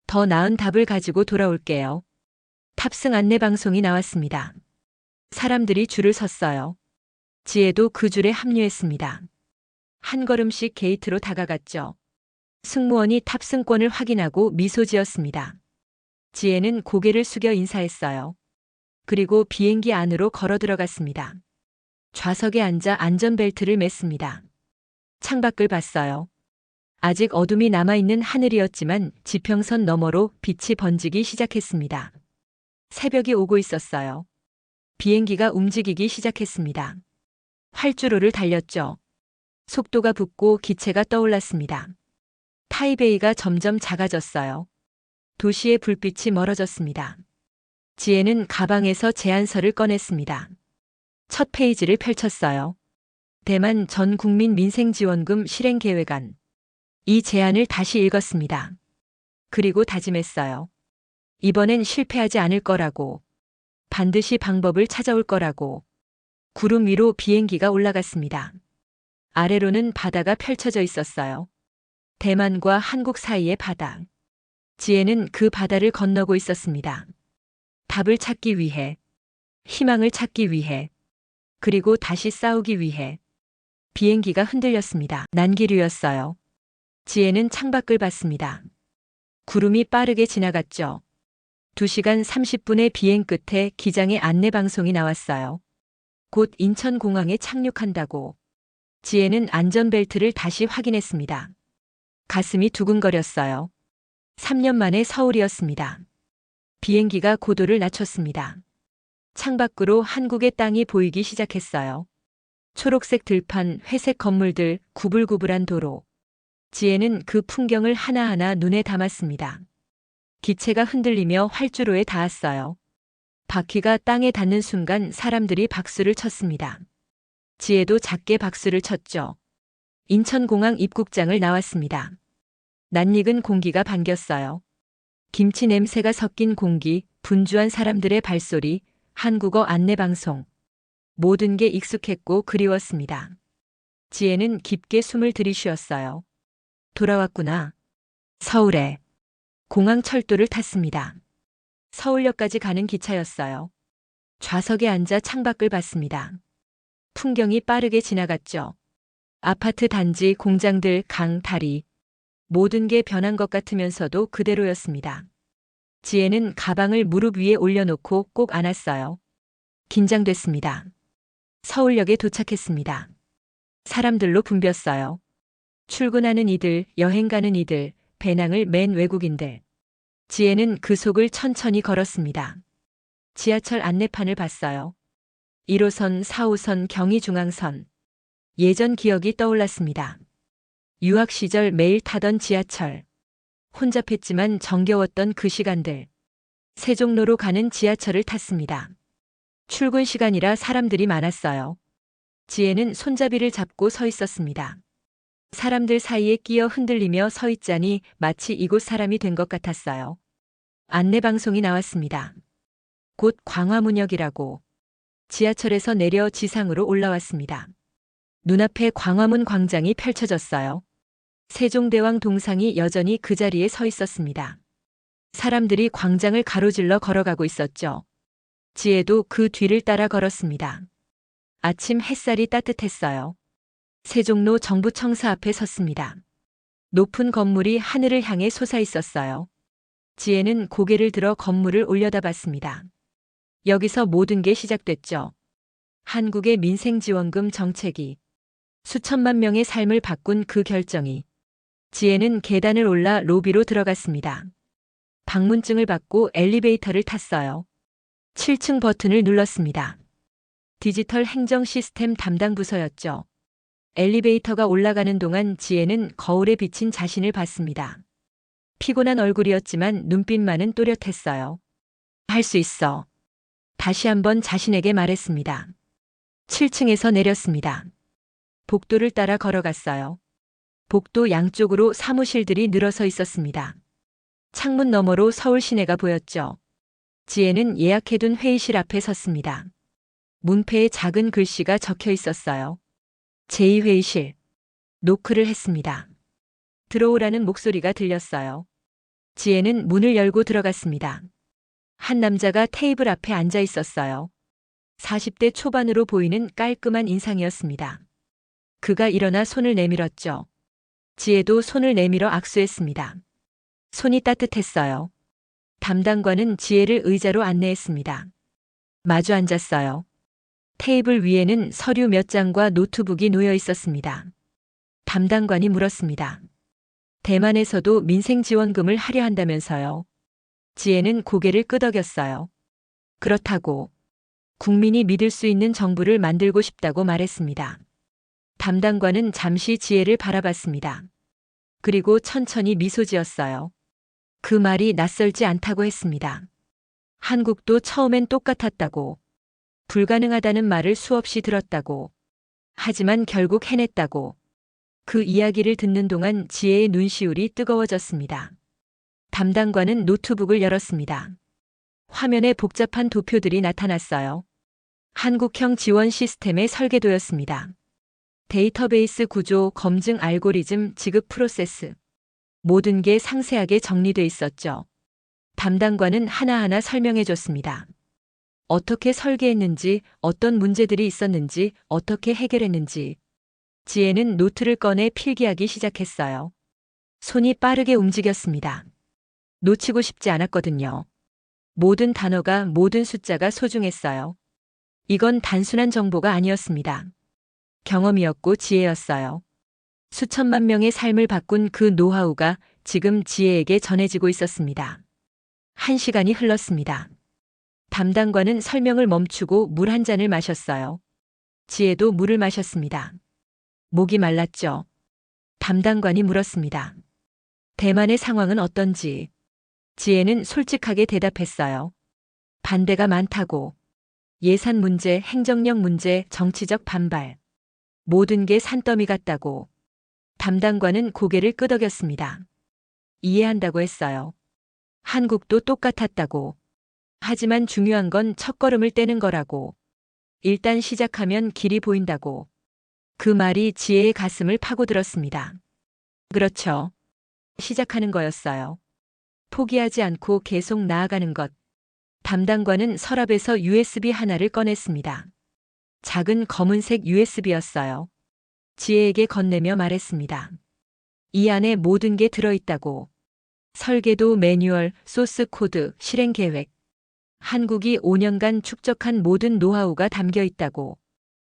더 나은 답을 가지고 돌아올게요. 탑승 안내 방송이 나왔습니다. 사람들이 줄을 섰어요. 지혜도 그 줄에 합류했습니다. 한 걸음씩 게이트로 다가갔죠. 승무원이 탑승권을 확인하고 미소 지었습니다. 지혜는 고개를 숙여 인사했어요. 그리고 비행기 안으로 걸어 들어갔습니다. 좌석에 앉아 안전벨트를 맸습니다. 창밖을 봤어요. 아직 어둠이 남아있는 하늘이었지만 지평선 너머로 빛이 번지기 시작했습니다. 새벽이 오고 있었어요. 비행기가 움직이기 시작했습니다. 활주로를 달렸죠. 속도가 붙고 기체가 떠올랐습니다. 타이베이가 점점 작아졌어요. 도시의 불빛이 멀어졌습니다. 지혜는 가방에서 제안서를 꺼냈습니다. 첫 페이지를 펼쳤어요. 대만 전 국민 민생지원금 실행 계획안. 이 제안을 다시 읽었습니다. 그리고 다짐했어요. 이번엔 실패하지 않을 거라고. 반드시 방법을 찾아올 거라고. 구름 위로 비행기가 올라갔습니다. 아래로는 바다가 펼쳐져 있었어요. 대만과 한국 사이의 바다. 지혜는 그 바다를 건너고 있었습니다. 답을 찾기 위해, 희망을 찾기 위해, 그리고 다시 싸우기 위해. 비행기가 흔들렸습니다. 난기류였어요. 지혜는 창밖을 봤습니다. 구름이 빠르게 지나갔죠. 2시간 30분의 비행 끝에 기장의 안내 방송이 나왔어요. 곧 인천공항에 착륙한다고. 지혜는 안전벨트를 다시 확인했습니다. 가슴이 두근거렸어요. 3년 만에 서울이었습니다. 비행기가 고도를 낮췄습니다. 창밖으로 한국의 땅이 보이기 시작했어요. 초록색 들판, 회색 건물들, 구불구불한 도로. 지혜는 그 풍경을 하나하나 눈에 담았습니다. 기체가 흔들리며 활주로에 닿았어요. 바퀴가 땅에 닿는 순간 사람들이 박수를 쳤습니다. 지혜도 작게 박수를 쳤죠. 인천공항 입국장을 나왔습니다. 낯익은 공기가 반겼어요. 김치 냄새가 섞인 공기, 분주한 사람들의 발소리, 한국어 안내방송. 모든 게 익숙했고 그리웠습니다. 지혜는 깊게 숨을 들이쉬었어요. 돌아왔구나. 서울에. 공항 철도를 탔습니다. 서울역까지 가는 기차였어요. 좌석에 앉아 창밖을 봤습니다. 풍경이 빠르게 지나갔죠. 아파트 단지, 공장들, 강, 다리. 모든 게 변한 것 같으면서도 그대로였습니다. 지혜는 가방을 무릎 위에 올려놓고 꼭 안았어요. 긴장됐습니다. 서울역에 도착했습니다. 사람들로 붐볐어요. 출근하는 이들, 여행 가는 이들, 배낭을 맨 외국인들. 지혜는 그 속을 천천히 걸었습니다. 지하철 안내판을 봤어요. 1호선, 4호선, 경의중앙선. 예전 기억이 떠올랐습니다. 유학 시절 매일 타던 지하철. 혼잡했지만 정겨웠던 그 시간들. 세종로로 가는 지하철을 탔습니다. 출근 시간이라 사람들이 많았어요. 지혜는 손잡이를 잡고 서 있었습니다. 사람들 사이에 끼어 흔들리며 서 있자니 마치 이곳 사람이 된 것 같았어요. 안내방송이 나왔습니다. 곧 광화문역이라고. 지하철에서 내려 지상으로 올라왔습니다. 눈앞에 광화문 광장이 펼쳐졌어요. 세종대왕 동상이 여전히 그 자리에 서 있었습니다. 사람들이 광장을 가로질러 걸어가고 있었죠. 지혜도 그 뒤를 따라 걸었습니다. 아침 햇살이 따뜻했어요. 세종로 정부청사 앞에 섰습니다. 높은 건물이 하늘을 향해 솟아 있었어요. 지혜는 고개를 들어 건물을 올려다봤습니다. 여기서 모든 게 시작됐죠. 한국의 민생지원금 정책이, 수천만 명의 삶을 바꾼 그 결정이. 지혜는 계단을 올라 로비로 들어갔습니다. 방문증을 받고 엘리베이터를 탔어요. 7층 버튼을 눌렀습니다. 디지털 행정 시스템 담당 부서였죠. 엘리베이터가 올라가는 동안 지혜는 거울에 비친 자신을 봤습니다. 피곤한 얼굴이었지만 눈빛만은 또렷했어요. 할 수 있어. 다시 한번 자신에게 말했습니다. 7층에서 내렸습니다. 복도를 따라 걸어갔어요. 복도 양쪽으로 사무실들이 늘어서 있었습니다. 창문 너머로 서울 시내가 보였죠. 지혜는 예약해둔 회의실 앞에 섰습니다. 문패에 작은 글씨가 적혀 있었어요. 제2회의실. 노크를 했습니다. 들어오라는 목소리가 들렸어요. 지혜는 문을 열고 들어갔습니다. 한 남자가 테이블 앞에 앉아 있었어요. 40대 초반으로 보이는 깔끔한 인상이었습니다. 그가 일어나 손을 내밀었죠. 지혜도 손을 내밀어 악수했습니다. 손이 따뜻했어요. 담당관은 지혜를 의자로 안내했습니다. 마주 앉았어요. 테이블 위에는 서류 몇 장과 노트북이 놓여 있었습니다. 담당관이 물었습니다. 대만에서도 민생지원금을 하려 한다면서요. 지혜는 고개를 끄덕였어요. 그렇다고 국민이 믿을 수 있는 정부를 만들고 싶다고 말했습니다. 담당관은 잠시 지혜를 바라봤습니다. 그리고 천천히 미소 지었어요. 그 말이 낯설지 않다고 했습니다. 한국도 처음엔 똑같았다고, 불가능하다는 말을 수없이 들었다고, 하지만 결국 해냈다고. 그 이야기를 듣는 동안 지혜의 눈시울이 뜨거워졌습니다. 담당관은 노트북을 열었습니다. 화면에 복잡한 도표들이 나타났어요. 한국형 지원 시스템의 설계도였습니다. 데이터베이스 구조, 검증 알고리즘, 지급 프로세스. 모든 게 상세하게 정리돼 있었죠. 담당관은 하나하나 설명해 줬습니다. 어떻게 설계했는지, 어떤 문제들이 있었는지, 어떻게 해결했는지. 지혜는 노트를 꺼내 필기하기 시작했어요. 손이 빠르게 움직였습니다. 놓치고 싶지 않았거든요. 모든 단어가, 모든 숫자가 소중했어요. 이건 단순한 정보가 아니었습니다. 경험이었고 지혜였어요. 수천만 명의 삶을 바꾼 그 노하우가 지금 지혜에게 전해지고 있었습니다. 1시간이 흘렀습니다. 담당관은 설명을 멈추고 물 한 잔을 마셨어요. 지혜도 물을 마셨습니다. 목이 말랐죠. 담당관이 물었습니다. 대만의 상황은 어떤지. 지혜는 솔직하게 대답했어요. 반대가 많다고. 예산 문제, 행정력 문제, 정치적 반발. 모든 게 산더미 같다고. 담당관은 고개를 끄덕였습니다. 이해한다고 했어요. 한국도 똑같았다고. 하지만 중요한 건 첫걸음을 떼는 거라고. 일단 시작하면 길이 보인다고. 그 말이 지혜의 가슴을 파고들었습니다. 그렇죠. 시작하는 거였어요. 포기하지 않고 계속 나아가는 것. 담당관은 서랍에서 USB 하나를 꺼냈습니다. 작은 검은색 USB였어요. 지혜에게 건네며 말했습니다. 이 안에 모든 게 들어있다고. 설계도, 매뉴얼, 소스 코드, 실행 계획. 한국이 5년간 축적한 모든 노하우가 담겨 있다고.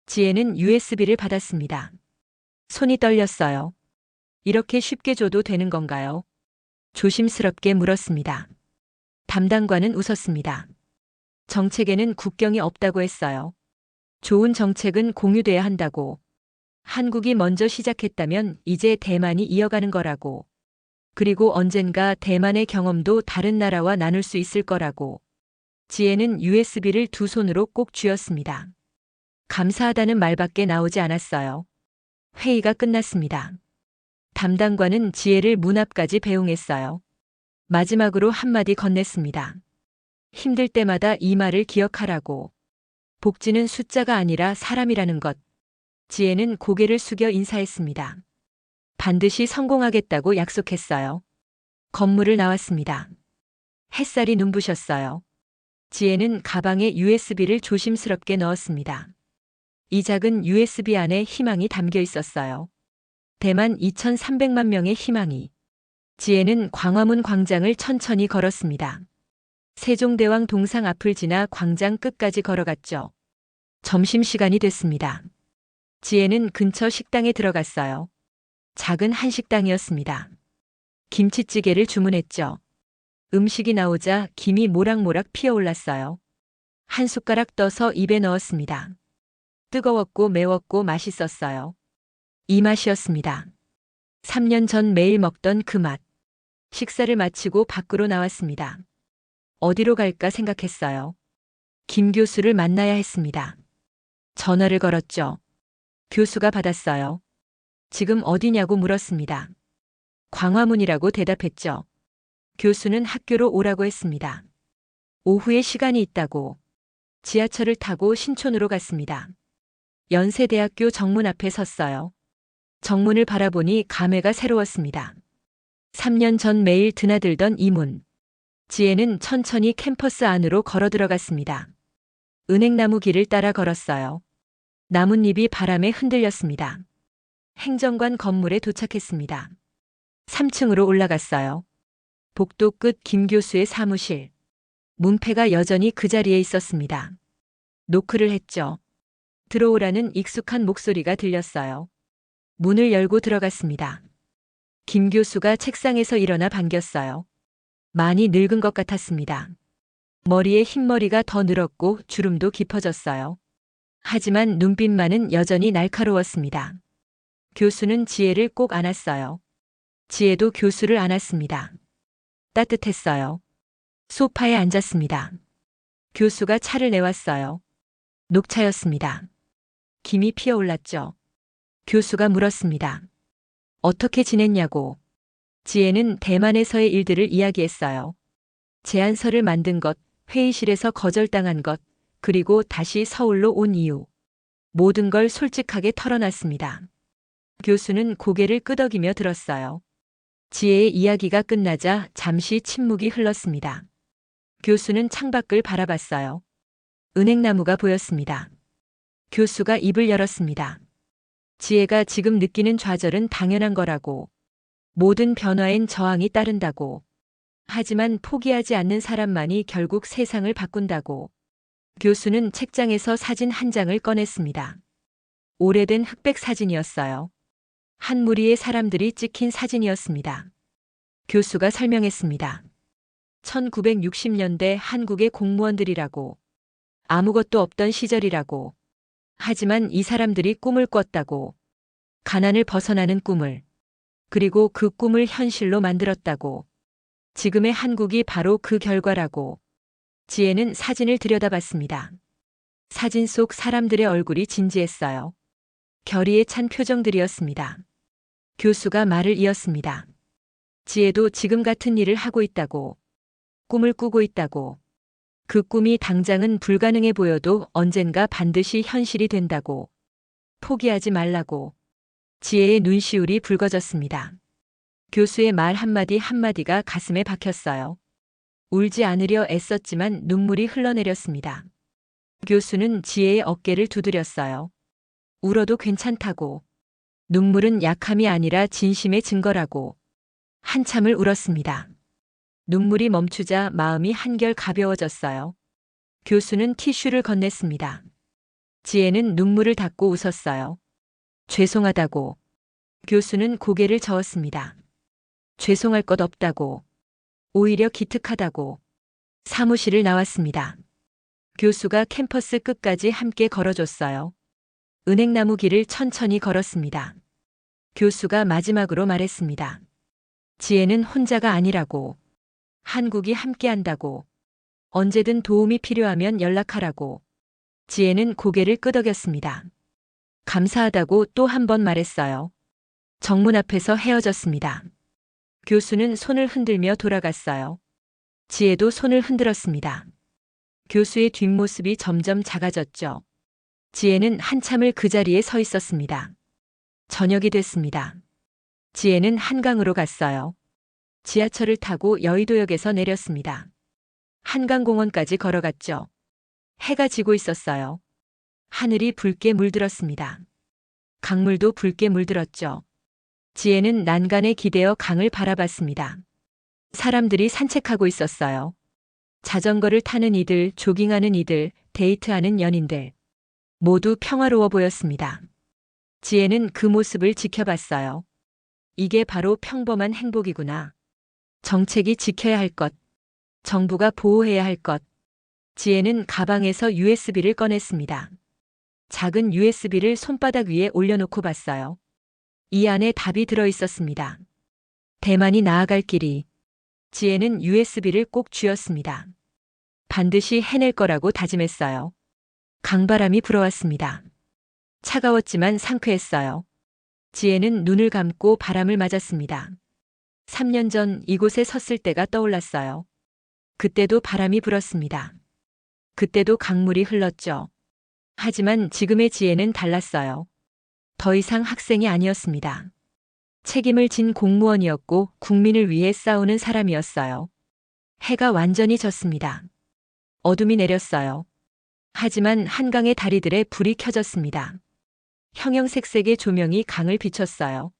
지혜는 USB를 받았습니다. 손이 떨렸어요. 이렇게 쉽게 줘도 되는 건가요? 조심스럽게 물었습니다. 담당관은 웃었습니다. 정책에는 국경이 없다고 했어요. 좋은 정책은 공유돼야 한다고. 한국이 먼저 시작했다면 이제 대만이 이어가는 거라고. 그리고 언젠가 대만의 경험도 다른 나라와 나눌 수 있을 거라고. 지혜는 USB를 두 손으로 꼭 쥐었습니다. 감사하다는 말밖에 나오지 않았어요. 회의가 끝났습니다. 담당관은 지혜를 문 앞까지 배웅했어요. 마지막으로 한마디 건넸습니다. 힘들 때마다 이 말을 기억하라고. 복지는 숫자가 아니라 사람이라는 것. 지혜는 고개를 숙여 인사했습니다. 반드시 성공하겠다고 약속했어요. 건물을 나왔습니다. 햇살이 눈부셨어요. 지혜는 가방에 USB를 조심스럽게 넣었습니다. 이 작은 USB 안에 희망이 담겨 있었어요. 대만 2,300만 명의 희망이. 지혜는 광화문 광장을 천천히 걸었습니다. 세종대왕 동상 앞을 지나 광장 끝까지 걸어갔죠. 점심시간이 됐습니다. 지혜는 근처 식당에 들어갔어요. 작은 한식당이었습니다. 김치찌개를 주문했죠. 음식이 나오자 김이 모락모락 피어올랐어요. 한 숟가락 떠서 입에 넣었습니다. 뜨거웠고 매웠고 맛있었어요. 이 맛이었습니다. 3년 전 매일 먹던 그 맛. 식사를 마치고 밖으로 나왔습니다. 어디로 갈까 생각했어요. 김 교수를 만나야 했습니다. 전화를 걸었죠. 교수가 받았어요. 지금 어디냐고 물었습니다. 광화문이라고 대답했죠. 교수는 학교로 오라고 했습니다. 오후에 시간이 있다고. 지하철을 타고 신촌으로 갔습니다. 연세대학교 정문 앞에 섰어요. 정문을 바라보니 감회가 새로웠습니다. 3년 전 매일 드나들던 이 문. 지혜는 천천히 캠퍼스 안으로 걸어 들어갔습니다. 은행나무 길을 따라 걸었어요. 나뭇잎이 바람에 흔들렸습니다. 행정관 건물에 도착했습니다. 3층으로 올라갔어요. 복도 끝 김 교수의 사무실. 문패가 여전히 그 자리에 있었습니다. 노크를 했죠. 들어오라는 익숙한 목소리가 들렸어요. 문을 열고 들어갔습니다. 김 교수가 책상에서 일어나 반겼어요. 많이 늙은 것 같았습니다. 머리에 흰머리가 더 늘었고 주름도 깊어졌어요. 하지만 눈빛만은 여전히 날카로웠습니다. 교수는 지혜를 꼭 안았어요. 지혜도 교수를 안았습니다. 따뜻했어요. 소파에 앉았습니다. 교수가 차를 내왔어요. 녹차였습니다. 김이 피어올랐죠. 교수가 물었습니다. 어떻게 지냈냐고. 지혜는 대만에서의 일들을 이야기했어요. 제안서를 만든 것, 회의실에서 거절당한 것, 그리고 다시 서울로 온 이유. 모든 걸 솔직하게 털어놨습니다. 교수는 고개를 끄덕이며 들었어요. 지혜의 이야기가 끝나자 잠시 침묵이 흘렀습니다. 교수는 창밖을 바라봤어요. 은행나무가 보였습니다. 교수가 입을 열었습니다. 지혜가 지금 느끼는 좌절은 당연한 거라고. 모든 변화엔 저항이 따른다고. 하지만 포기하지 않는 사람만이 결국 세상을 바꾼다고. 교수는 책장에서 사진 한 장을 꺼냈습니다. 오래된 흑백 사진이었어요. 한 무리의 사람들이 찍힌 사진이었습니다. 교수가 설명했습니다. 1960년대 한국의 공무원들이라고. 아무것도 없던 시절이라고. 하지만 이 사람들이 꿈을 꿨다고. 가난을 벗어나는 꿈을. 그리고 그 꿈을 현실로 만들었다고. 지금의 한국이 바로 그 결과라고. 지혜는 사진을 들여다봤습니다. 사진 속 사람들의 얼굴이 진지했어요. 결의에 찬 표정들이었습니다. 교수가 말을 이었습니다. 지혜도 지금 같은 일을 하고 있다고. 꿈을 꾸고 있다고. 그 꿈이 당장은 불가능해 보여도 언젠가 반드시 현실이 된다고. 포기하지 말라고. 지혜의 눈시울이 붉어졌습니다. 교수의 말 한마디 한마디가 가슴에 박혔어요. 울지 않으려 애썼지만 눈물이 흘러내렸습니다. 교수는 지혜의 어깨를 두드렸어요. 울어도 괜찮다고. 눈물은 약함이 아니라 진심의 증거라고. 한참을 울었습니다. 눈물이 멈추자 마음이 한결 가벼워졌어요. 교수는 티슈를 건넸습니다. 지혜는 눈물을 닦고 웃었어요. 죄송하다고. 교수는 고개를 저었습니다. 죄송할 것 없다고. 오히려 기특하다고. 사무실을 나왔습니다. 교수가 캠퍼스 끝까지 함께 걸어줬어요. 은행나무 길을 천천히 걸었습니다. 교수가 마지막으로 말했습니다. 지혜는 혼자가 아니라고. 한국이 함께한다고. 언제든 도움이 필요하면 연락하라고. 지혜는 고개를 끄덕였습니다. 감사하다고 또 한 번 말했어요. 정문 앞에서 헤어졌습니다. 교수는 손을 흔들며 돌아갔어요. 지혜도 손을 흔들었습니다. 교수의 뒷모습이 점점 작아졌죠. 지혜는 한참을 그 자리에 서 있었습니다. 저녁이 됐습니다. 지혜는 한강으로 갔어요. 지하철을 타고 여의도역에서 내렸습니다. 한강공원까지 걸어갔죠. 해가 지고 있었어요. 하늘이 붉게 물들었습니다. 강물도 붉게 물들었죠. 지혜는 난간에 기대어 강을 바라봤습니다. 사람들이 산책하고 있었어요. 자전거를 타는 이들, 조깅하는 이들, 데이트하는 연인들. 모두 평화로워 보였습니다. 지혜는 그 모습을 지켜봤어요. 이게 바로 평범한 행복이구나. 정책이 지켜야 할 것, 정부가 보호해야 할 것. 지혜는 가방에서 USB를 꺼냈습니다. 작은 USB를 손바닥 위에 올려놓고 봤어요. 이 안에 답이 들어 있었습니다. 대만이 나아갈 길이. 지혜는 USB를 꼭 쥐었습니다. 반드시 해낼 거라고 다짐했어요. 강바람이 불어왔습니다. 차가웠지만 상쾌했어요. 지혜는 눈을 감고 바람을 맞았습니다. 3년 전 이곳에 섰을 때가 떠올랐어요. 그때도 바람이 불었습니다. 그때도 강물이 흘렀죠. 하지만 지금의 지혜는 달랐어요. 더 이상 학생이 아니었습니다. 책임을 진 공무원이었고 국민을 위해 싸우는 사람이었어요. 해가 완전히 졌습니다. 어둠이 내렸어요. 하지만 한강의 다리들에 불이 켜졌습니다. 형형색색의 조명이 강을 비췄어요.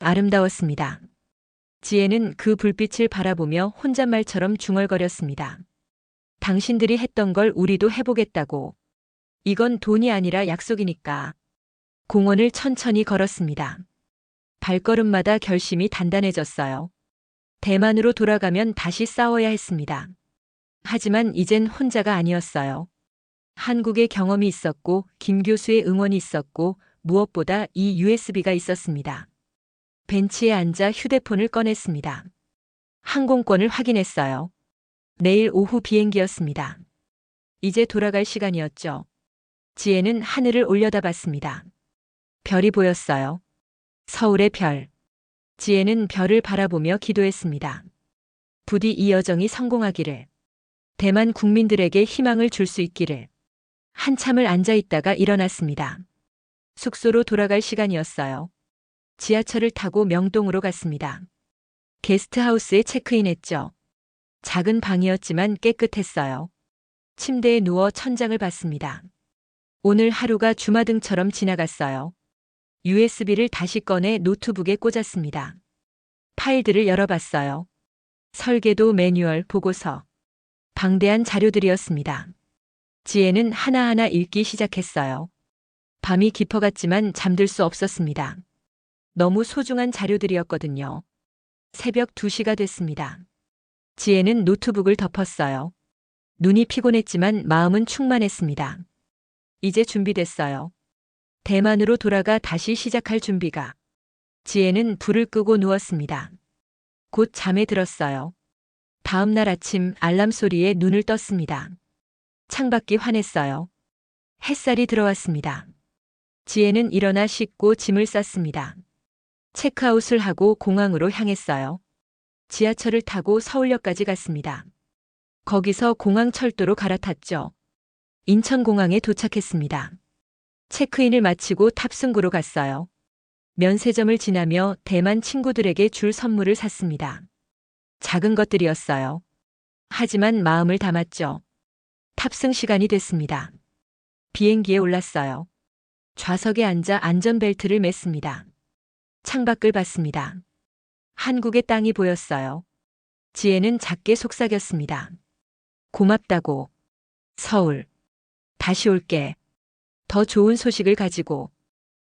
아름다웠습니다. 지혜는 그 불빛을 바라보며 혼잣말처럼 중얼거렸습니다. 당신들이 했던 걸 우리도 해보겠다고. 이건 돈이 아니라 약속이니까. 공원을 천천히 걸었습니다. 발걸음마다 결심이 단단해졌어요. 대만으로 돌아가면 다시 싸워야 했습니다. 하지만 이젠 혼자가 아니었어요. 한국의 경험이 있었고, 김 교수의 응원이 있었고, 무엇보다 이 USB가 있었습니다. 벤치에 앉아 휴대폰을 꺼냈습니다. 항공권을 확인했어요. 내일 오후 비행기였습니다. 이제 돌아갈 시간이었죠. 지혜는 하늘을 올려다봤습니다. 별이 보였어요. 서울의 별. 지혜는 별을 바라보며 기도했습니다. 부디 이 여정이 성공하기를. 대만 국민들에게 희망을 줄 수 있기를. 한참을 앉아 있다가 일어났습니다. 숙소로 돌아갈 시간이었어요. 지하철을 타고 명동으로 갔습니다. 게스트하우스에 체크인했죠. 작은 방이었지만 깨끗했어요. 침대에 누워 천장을 봤습니다. 오늘 하루가 주마등처럼 지나갔어요. USB를 다시 꺼내 노트북에 꽂았습니다. 파일들을 열어봤어요. 설계도 매뉴얼, 보고서. 방대한 자료들이었습니다. 지혜는 하나하나 읽기 시작했어요. 밤이 깊어갔지만 잠들 수 없었습니다. 너무 소중한 자료들이었거든요. 새벽 2시가 됐습니다. 지혜는 노트북을 덮었어요. 눈이 피곤했지만 마음은 충만했습니다. 이제 준비됐어요. 대만으로 돌아가 다시 시작할 준비가. 지혜는 불을 끄고 누웠습니다. 곧 잠에 들었어요. 다음 날 아침 알람 소리에 눈을 떴습니다. 창밖이 환했어요. 햇살이 들어왔습니다. 지혜는 일어나 씻고 짐을 쌌습니다. 체크아웃을 하고 공항으로 향했어요. 지하철을 타고 서울역까지 갔습니다. 거기서 공항 철도로 갈아탔죠. 인천공항에 도착했습니다. 체크인을 마치고 탑승구로 갔어요. 면세점을 지나며 대만 친구들에게 줄 선물을 샀습니다. 작은 것들이었어요. 하지만 마음을 담았죠. 탑승 시간이 됐습니다. 비행기에 올랐어요. 좌석에 앉아 안전벨트를 맸습니다. 창밖을 봤습니다. 한국의 땅이 보였어요. 지혜는 작게 속삭였습니다. 고맙다고. 서울. 다시 올게. 더 좋은 소식을 가지고.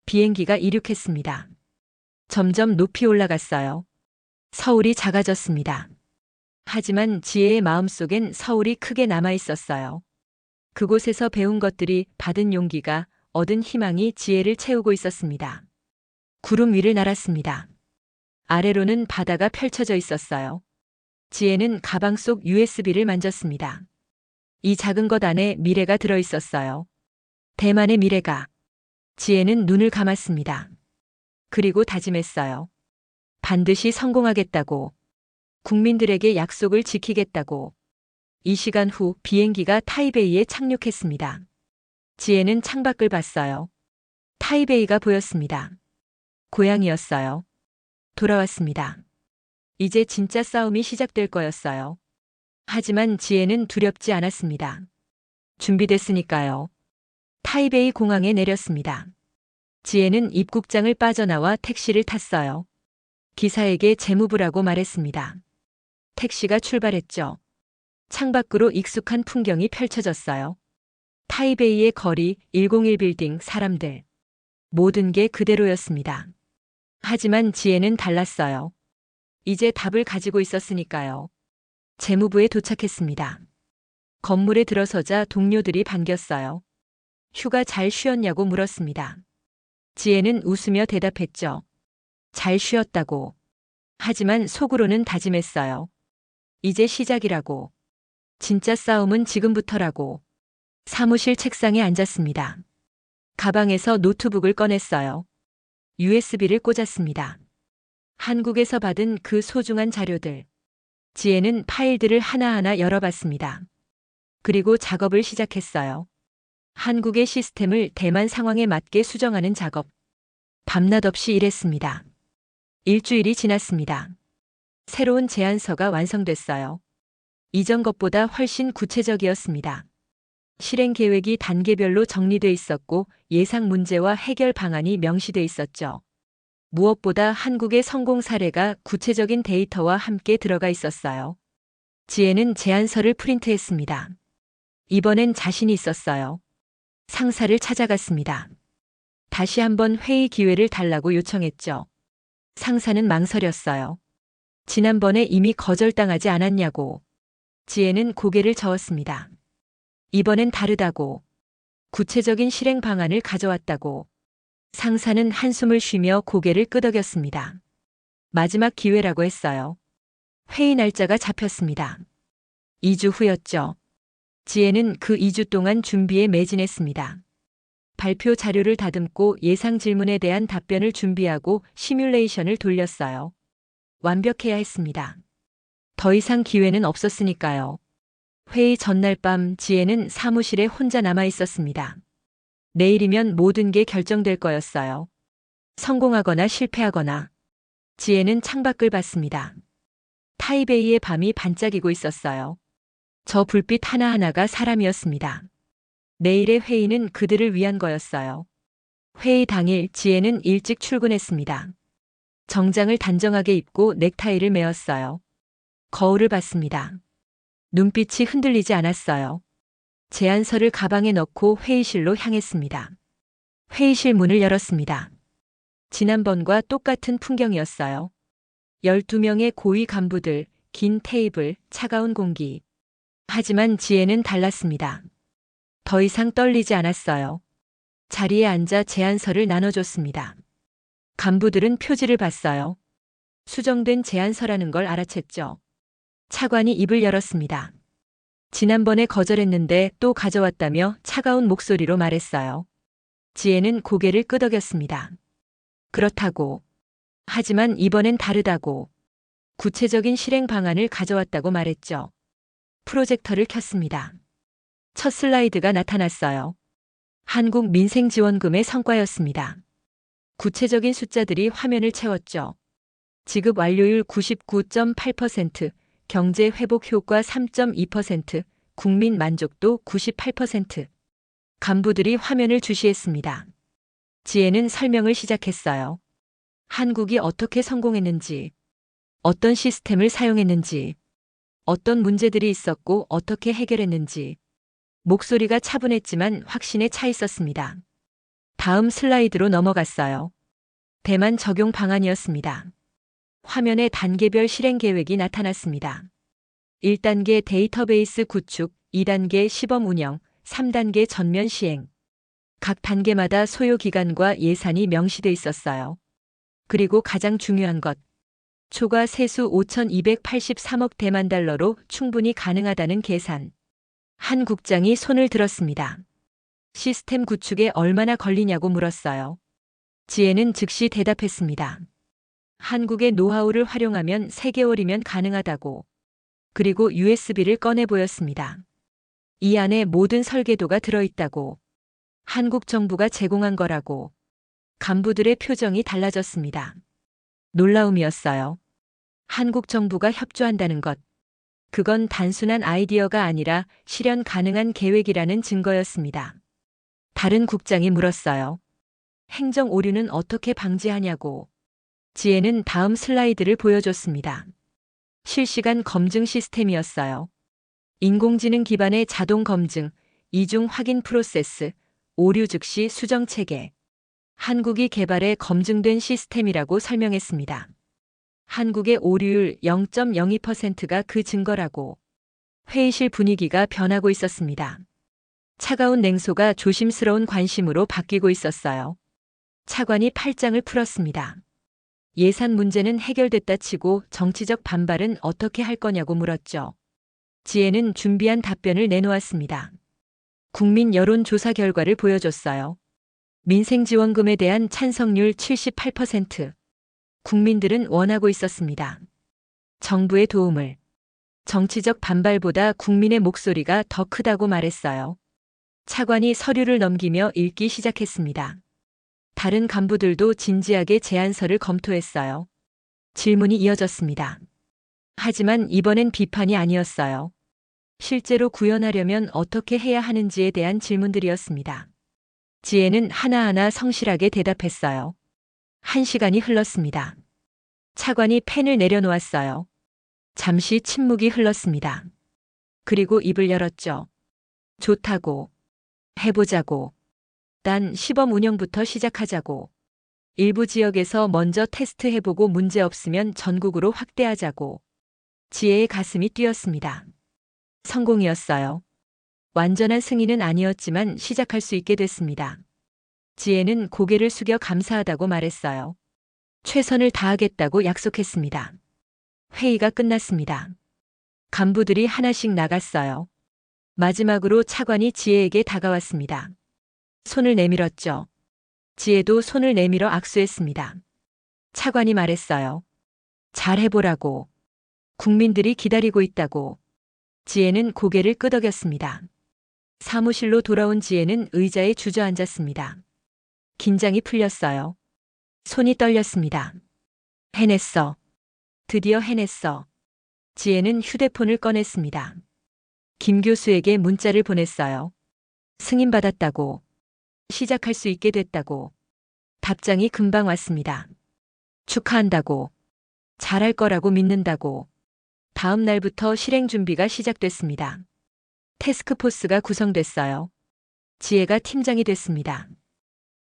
비행기가 이륙했습니다. 점점 높이 올라갔어요. 서울이 작아졌습니다. 하지만 지혜의 마음속엔 서울이 크게 남아 있었어요. 그곳에서 배운 것들이, 받은 용기가, 얻은 희망이 지혜를 채우고 있었습니다. 구름 위를 날았습니다. 아래로는 바다가 펼쳐져 있었어요. 지혜는 가방 속 USB를 만졌습니다. 이 작은 것 안에 미래가 들어 있었어요. 대만의 미래가. 지혜는 눈을 감았습니다. 그리고 다짐했어요. 반드시 성공하겠다고. 국민들에게 약속을 지키겠다고. 이 시간 후 비행기가 타이베이에 착륙했습니다. 지혜는 창밖을 봤어요. 타이베이가 보였습니다. 고향이었어요. 돌아왔습니다. 이제 진짜 싸움이 시작될 거였어요. 하지만 지혜는 두렵지 않았습니다. 준비됐으니까요. 타이베이 공항에 내렸습니다. 지혜는 입국장을 빠져나와 택시를 탔어요. 기사에게 재무부라고 말했습니다. 택시가 출발했죠. 창밖으로 익숙한 풍경이 펼쳐졌어요. 타이베이의 거리, 101 빌딩, 사람들. 모든 게 그대로였습니다. 하지만 지혜는 달랐어요. 이제 답을 가지고 있었으니까요. 재무부에 도착했습니다. 건물에 들어서자 동료들이 반겼어요. 휴가 잘 쉬었냐고 물었습니다. 지혜는 웃으며 대답했죠. 잘 쉬었다고. 하지만 속으로는 다짐했어요. 이제 시작이라고. 진짜 싸움은 지금부터라고. 사무실 책상에 앉았습니다. 가방에서 노트북을 꺼냈어요. USB를 꽂았습니다. 한국에서 받은 그 소중한 자료들. 지혜는 파일들을 하나하나 열어봤습니다. 그리고 작업을 시작했어요. 한국의 시스템을 대만 상황에 맞게 수정하는 작업. 밤낮 없이 일했습니다. 일주일이 지났습니다. 새로운 제안서가 완성됐어요. 이전 것보다 훨씬 구체적이었습니다. 실행 계획이 단계별로 정리돼 있었고 예상 문제와 해결 방안이 명시돼 있었죠. 무엇보다 한국의 성공 사례가 구체적인 데이터와 함께 들어가 있었어요. 지혜는 제안서를 프린트했습니다. 이번엔 자신이 있었어요. 상사를 찾아갔습니다. 다시 한번 회의 기회를 달라고 요청했죠. 상사는 망설였어요. 지난번에 이미 거절당하지 않았냐고. 지혜는 고개를 저었습니다. 이번엔 다르다고. 구체적인 실행 방안을 가져왔다고. 상사는 한숨을 쉬며 고개를 끄덕였습니다. 마지막 기회라고 했어요. 회의 날짜가 잡혔습니다. 2주 후였죠. 지혜는 그 2주 동안 준비에 매진했습니다. 발표 자료를 다듬고 예상 질문에 대한 답변을 준비하고 시뮬레이션을 돌렸어요. 완벽해야 했습니다. 더 이상 기회는 없었으니까요. 회의 전날 밤 지혜는 사무실에 혼자 남아 있었습니다. 내일이면 모든 게 결정될 거였어요. 성공하거나 실패하거나. 지혜는 창밖을 봤습니다. 타이베이의 밤이 반짝이고 있었어요. 저 불빛 하나하나가 사람이었습니다. 내일의 회의는 그들을 위한 거였어요. 회의 당일 지혜는 일찍 출근했습니다. 정장을 단정하게 입고 넥타이를 매었어요. 거울을 봤습니다. 눈빛이 흔들리지 않았어요. 제안서를 가방에 넣고 회의실로 향했습니다. 회의실 문을 열었습니다. 지난번과 똑같은 풍경이었어요. 12명의 고위 간부들, 긴 테이블, 차가운 공기. 하지만 지혜는 달랐습니다. 더 이상 떨리지 않았어요. 자리에 앉아 제안서를 나눠줬습니다. 간부들은 표지를 봤어요. 수정된 제안서라는 걸 알아챘죠. 차관이 입을 열었습니다. 지난번에 거절했는데 또 가져왔다며 차가운 목소리로 말했어요. 지혜는 고개를 끄덕였습니다. 그렇다고. 하지만 이번엔 다르다고. 구체적인 실행 방안을 가져왔다고 말했죠. 프로젝터를 켰습니다. 첫 슬라이드가 나타났어요. 한국민생지원금의 성과였습니다. 구체적인 숫자들이 화면을 채웠죠. 지급 완료율 99.8%, 경제 회복 효과 3.2%, 국민 만족도 98%. 간부들이 화면을 주시했습니다. 지혜는 설명을 시작했어요. 한국이 어떻게 성공했는지, 어떤 시스템을 사용했는지, 어떤 문제들이 있었고 어떻게 해결했는지. 목소리가 차분했지만 확신에 차 있었습니다. 다음 슬라이드로 넘어갔어요. 대만 적용 방안이었습니다. 화면에 단계별 실행 계획이 나타났습니다. 1단계 데이터베이스 구축, 2단계 시범 운영, 3단계 전면 시행. 각 단계마다 소요 기간과 예산이 명시돼 있었어요. 그리고 가장 중요한 것. 초과 세수 5,283억 대만 달러로 충분히 가능하다는 계산. 한 국장이 손을 들었습니다. 시스템 구축에 얼마나 걸리냐고 물었어요. 지혜는 즉시 대답했습니다. 한국의 노하우를 활용하면 3개월이면 가능하다고. 그리고 USB를 꺼내 보였습니다. 이 안에 모든 설계도가 들어있다고. 한국 정부가 제공한 거라고. 간부들의 표정이 달라졌습니다. 놀라움이었어요. 한국 정부가 협조한다는 것. 그건 단순한 아이디어가 아니라 실현 가능한 계획이라는 증거였습니다. 다른 국장이 물었어요. 행정 오류는 어떻게 방지하냐고. 지혜는 다음 슬라이드를 보여줬습니다. 실시간 검증 시스템이었어요. 인공지능 기반의 자동 검증, 이중 확인 프로세스, 오류 즉시 수정 체계. 한국이 개발해 검증된 시스템이라고 설명했습니다. 한국의 오류율 0.02%가 그 증거라고. 회의실 분위기가 변하고 있었습니다. 차가운 냉소가 조심스러운 관심으로 바뀌고 있었어요. 차관이 팔짱을 풀었습니다. 예산 문제는 해결됐다 치고 정치적 반발은 어떻게 할 거냐고 물었죠. 지혜는 준비한 답변을 내놓았습니다. 국민 여론조사 결과를 보여줬어요. 민생지원금에 대한 찬성률 78%. 국민들은 원하고 있었습니다. 정부의 도움을. 정치적 반발보다 국민의 목소리가 더 크다고 말했어요. 차관이 서류를 넘기며 읽기 시작했습니다. 다른 간부들도 진지하게 제안서를 검토했어요. 질문이 이어졌습니다. 하지만 이번엔 비판이 아니었어요. 실제로 구현하려면 어떻게 해야 하는지에 대한 질문들이었습니다. 지혜는 하나하나 성실하게 대답했어요. 1시간이 흘렀습니다. 차관이 펜을 내려놓았어요. 잠시 침묵이 흘렀습니다. 그리고 입을 열었죠. 좋다고. 해보자고. 단 시범 운영부터 시작하자고. 일부 지역에서 먼저 테스트해보고 문제 없으면 전국으로 확대하자고. 지혜의 가슴이 뛰었습니다. 성공이었어요. 완전한 승인은 아니었지만 시작할 수 있게 됐습니다. 지혜는 고개를 숙여 감사하다고 말했어요. 최선을 다하겠다고 약속했습니다. 회의가 끝났습니다. 간부들이 하나씩 나갔어요. 마지막으로 차관이 지혜에게 다가왔습니다. 손을 내밀었죠. 지혜도 손을 내밀어 악수했습니다. 차관이 말했어요. 잘 해보라고. 국민들이 기다리고 있다고. 지혜는 고개를 끄덕였습니다. 사무실로 돌아온 지혜는 의자에 주저앉았습니다. 긴장이 풀렸어요. 손이 떨렸습니다. 해냈어. 드디어 해냈어. 지혜는 휴대폰을 꺼냈습니다. 김 교수에게 문자를 보냈어요. 승인받았다고. 시작할 수 있게 됐다고. 답장이 금방 왔습니다. 축하한다고. 잘할 거라고 믿는다고. 다음 날부터 실행 준비가 시작됐습니다. 태스크포스가 구성됐어요. 지혜가 팀장이 됐습니다.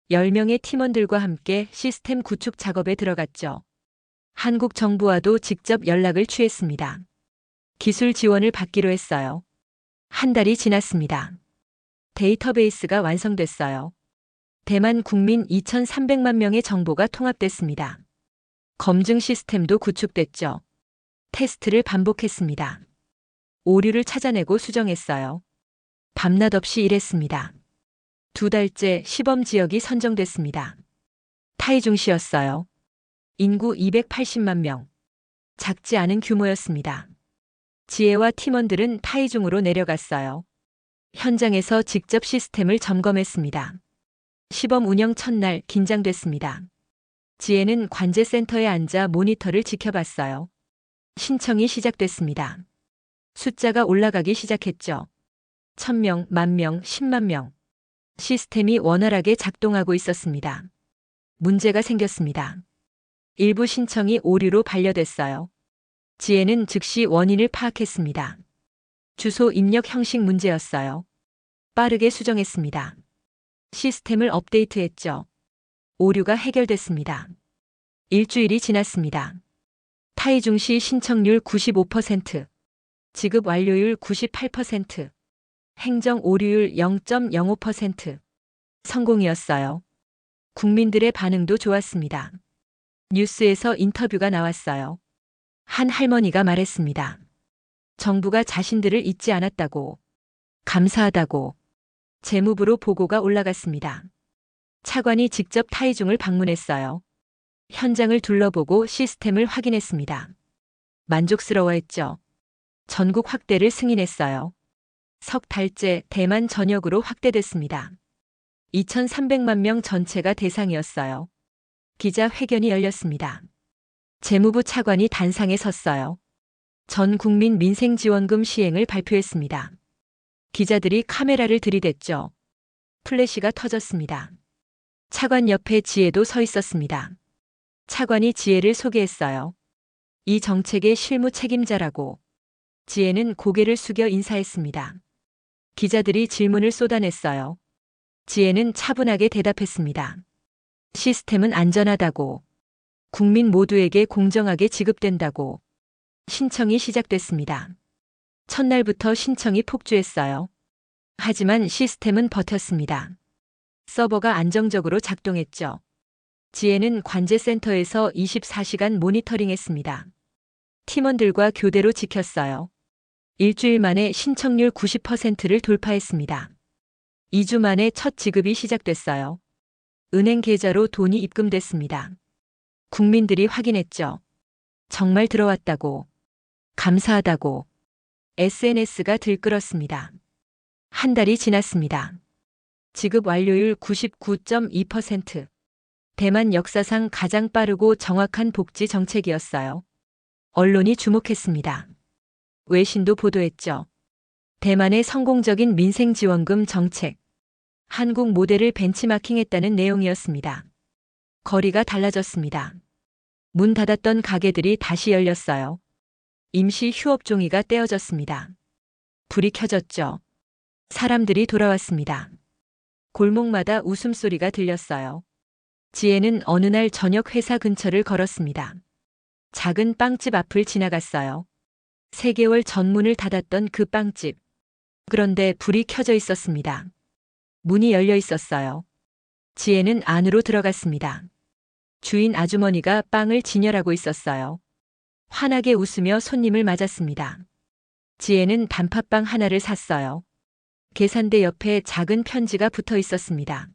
10명의 팀원들과 함께 시스템 구축 작업에 들어갔죠. 한국 정부와도 직접 연락을 취했습니다. 기술 지원을 받기로 했어요. 한 달이 지났습니다. 데이터베이스가 완성됐어요. 대만 국민 2,300만 명의 정보가 통합됐습니다. 검증 시스템도 구축됐죠. 테스트를 반복했습니다. 오류를 찾아내고 수정했어요. 밤낮 없이 일했습니다. 2달째 시범 지역이 선정됐습니다. 타이중시였어요. 인구 280만 명. 작지 않은 규모였습니다. 지혜와 팀원들은 타이중으로 내려갔어요. 현장에서 직접 시스템을 점검했습니다. 시범 운영 첫날 긴장됐습니다. 지혜는 관제센터에 앉아 모니터를 지켜봤어요. 신청이 시작됐습니다. 숫자가 올라가기 시작했죠. 1,000명, 10,000명, 10만 명. 시스템이 원활하게 작동하고 있었습니다. 문제가 생겼습니다. 일부 신청이 오류로 반려됐어요. 지혜는 즉시 원인을 파악했습니다. 주소 입력 형식 문제였어요. 빠르게 수정했습니다. 시스템을 업데이트했죠. 오류가 해결됐습니다. 일주일이 지났습니다. 타이중시 신청률 95%, 지급 완료율 98%, 행정 오류율 0.05%. 성공이었어요. 국민들의 반응도 좋았습니다. 뉴스에서 인터뷰가 나왔어요. 한 할머니가 말했습니다. 정부가 자신들을 잊지 않았다고. 감사하다고. 재무부로 보고가 올라갔습니다. 차관이 직접 타이중을 방문했어요. 현장을 둘러보고 시스템을 확인했습니다. 만족스러워했죠. 전국 확대를 승인했어요. 석 달째 대만 전역으로 확대됐습니다. 2,300만 명 전체가 대상이었어요. 기자회견이 열렸습니다. 재무부 차관이 단상에 섰어요. 전 국민 민생지원금 시행을 발표했습니다. 기자들이 카메라를 들이댔죠. 플래시가 터졌습니다. 차관 옆에 지혜도 서 있었습니다. 차관이 지혜를 소개했어요. 이 정책의 실무 책임자라고. 지혜는 고개를 숙여 인사했습니다. 기자들이 질문을 쏟아냈어요. 지혜는 차분하게 대답했습니다. 시스템은 안전하다고. 국민 모두에게 공정하게 지급된다고. 신청이 시작됐습니다. 첫날부터 신청이 폭주했어요. 하지만 시스템은 버텼습니다. 서버가 안정적으로 작동했죠. 지혜는 관제센터에서 24시간 모니터링했습니다. 팀원들과 교대로 지켰어요. 일주일 만에 신청률 90%를 돌파했습니다. 2주 만에 첫 지급이 시작됐어요. 은행 계좌로 돈이 입금됐습니다. 국민들이 확인했죠. 정말 들어왔다고. 감사하다고. SNS가 들끓었습니다. 한 달이 지났습니다. 지급 완료율 99.2%. 대만 역사상 가장 빠르고 정확한 복지 정책이었어요. 언론이 주목했습니다. 외신도 보도했죠. 대만의 성공적인 민생지원금 정책. 한국 모델을 벤치마킹했다는 내용이었습니다. 거리가 달라졌습니다. 문 닫았던 가게들이 다시 열렸어요. 임시 휴업종이가 떼어졌습니다. 불이 켜졌죠. 사람들이 돌아왔습니다. 골목마다 웃음소리가 들렸어요. 지혜는 어느 날 저녁 회사 근처를 걸었습니다. 작은 빵집 앞을 지나갔어요. 3개월 전 문을 닫았던 그 빵집. 그런데 불이 켜져 있었습니다. 문이 열려 있었어요. 지혜는 안으로 들어갔습니다. 주인 아주머니가 빵을 진열하고 있었어요. 환하게 웃으며 손님을 맞았습니다. 지혜는 단팥빵 하나를 샀어요. 계산대 옆에 작은 편지가 붙어 있었습니다.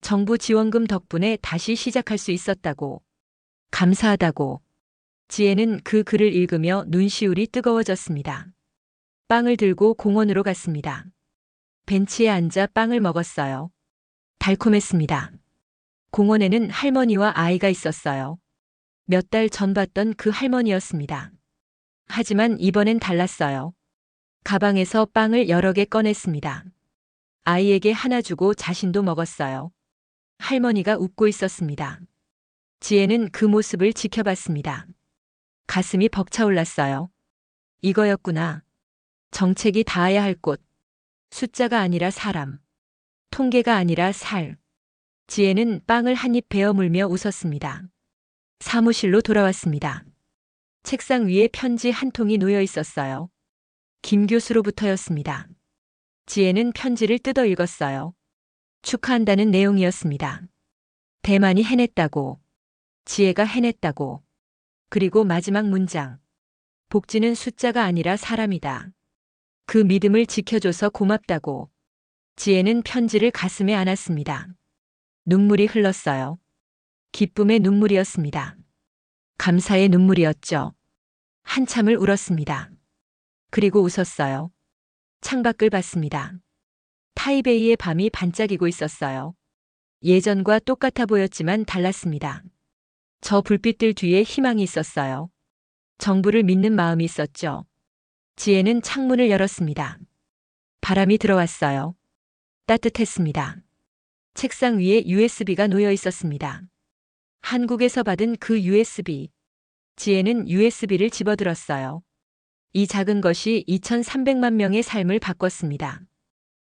정부 지원금 덕분에 다시 시작할 수 있었다고. 감사하다고. 지혜는 그 글을 읽으며 눈시울이 뜨거워졌습니다. 빵을 들고 공원으로 갔습니다. 벤치에 앉아 빵을 먹었어요. 달콤했습니다. 공원에는 할머니와 아이가 있었어요. 몇 달 전 봤던 그 할머니였습니다. 하지만 이번엔 달랐어요. 가방에서 빵을 여러 개 꺼냈습니다. 아이에게 하나 주고 자신도 먹었어요. 할머니가 웃고 있었습니다. 지혜는 그 모습을 지켜봤습니다. 가슴이 벅차올랐어요. 이거였구나. 정책이 닿아야 할 곳. 숫자가 아니라 사람. 통계가 아니라 살. 지혜는 빵을 한 입 베어 물며 웃었습니다. 사무실로 돌아왔습니다. 책상 위에 편지 한 통이 놓여 있었어요. 김 교수로부터였습니다. 지혜는 편지를 뜯어 읽었어요. 축하한다는 내용이었습니다. 대만이 해냈다고. 지혜가 해냈다고. 그리고 마지막 문장. 복지는 숫자가 아니라 사람이다. 그 믿음을 지켜줘서 고맙다고. 지혜는 편지를 가슴에 안았습니다. 눈물이 흘렀어요. 기쁨의 눈물이었습니다. 감사의 눈물이었죠. 한참을 울었습니다. 그리고 웃었어요. 창밖을 봤습니다. 타이베이의 밤이 반짝이고 있었어요. 예전과 똑같아 보였지만 달랐습니다. 저 불빛들 뒤에 희망이 있었어요. 정부를 믿는 마음이 있었죠. 지혜는 창문을 열었습니다. 바람이 들어왔어요. 따뜻했습니다. 책상 위에 USB가 놓여 있었습니다. 한국에서 받은 그 USB. 지혜는 USB를 집어들었어요. 이 작은 것이 2,300만 명의 삶을 바꿨습니다.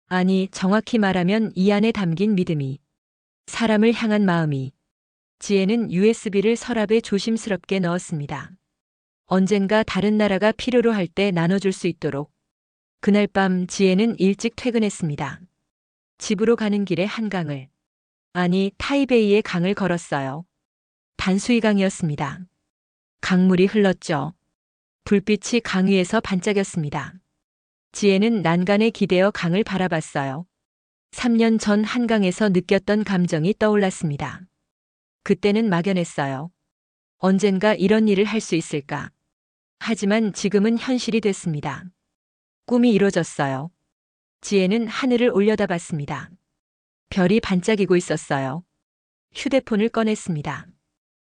아니, 정확히 말하면 이 안에 담긴 믿음이, 사람을 향한 마음이. 지혜는 USB를 서랍에 조심스럽게 넣었습니다. 언젠가 다른 나라가 필요로 할 때 나눠줄 수 있도록. 그날 밤 지혜는 일찍 퇴근했습니다. 집으로 가는 길에 한강을, 아니 타이베이의 강을 걸었어요. 단수이강이었습니다. 강물이 흘렀죠. 불빛이 강 위에서 반짝였습니다. 지혜는 난간에 기대어 강을 바라봤어요. 3년 전 한강에서 느꼈던 감정이 떠올랐습니다. 그때는 막연했어요. 언젠가 이런 일을 할 수 있을까? 하지만 지금은 현실이 됐습니다. 꿈이 이루어졌어요. 지혜는 하늘을 올려다봤습니다. 별이 반짝이고 있었어요. 휴대폰을 꺼냈습니다.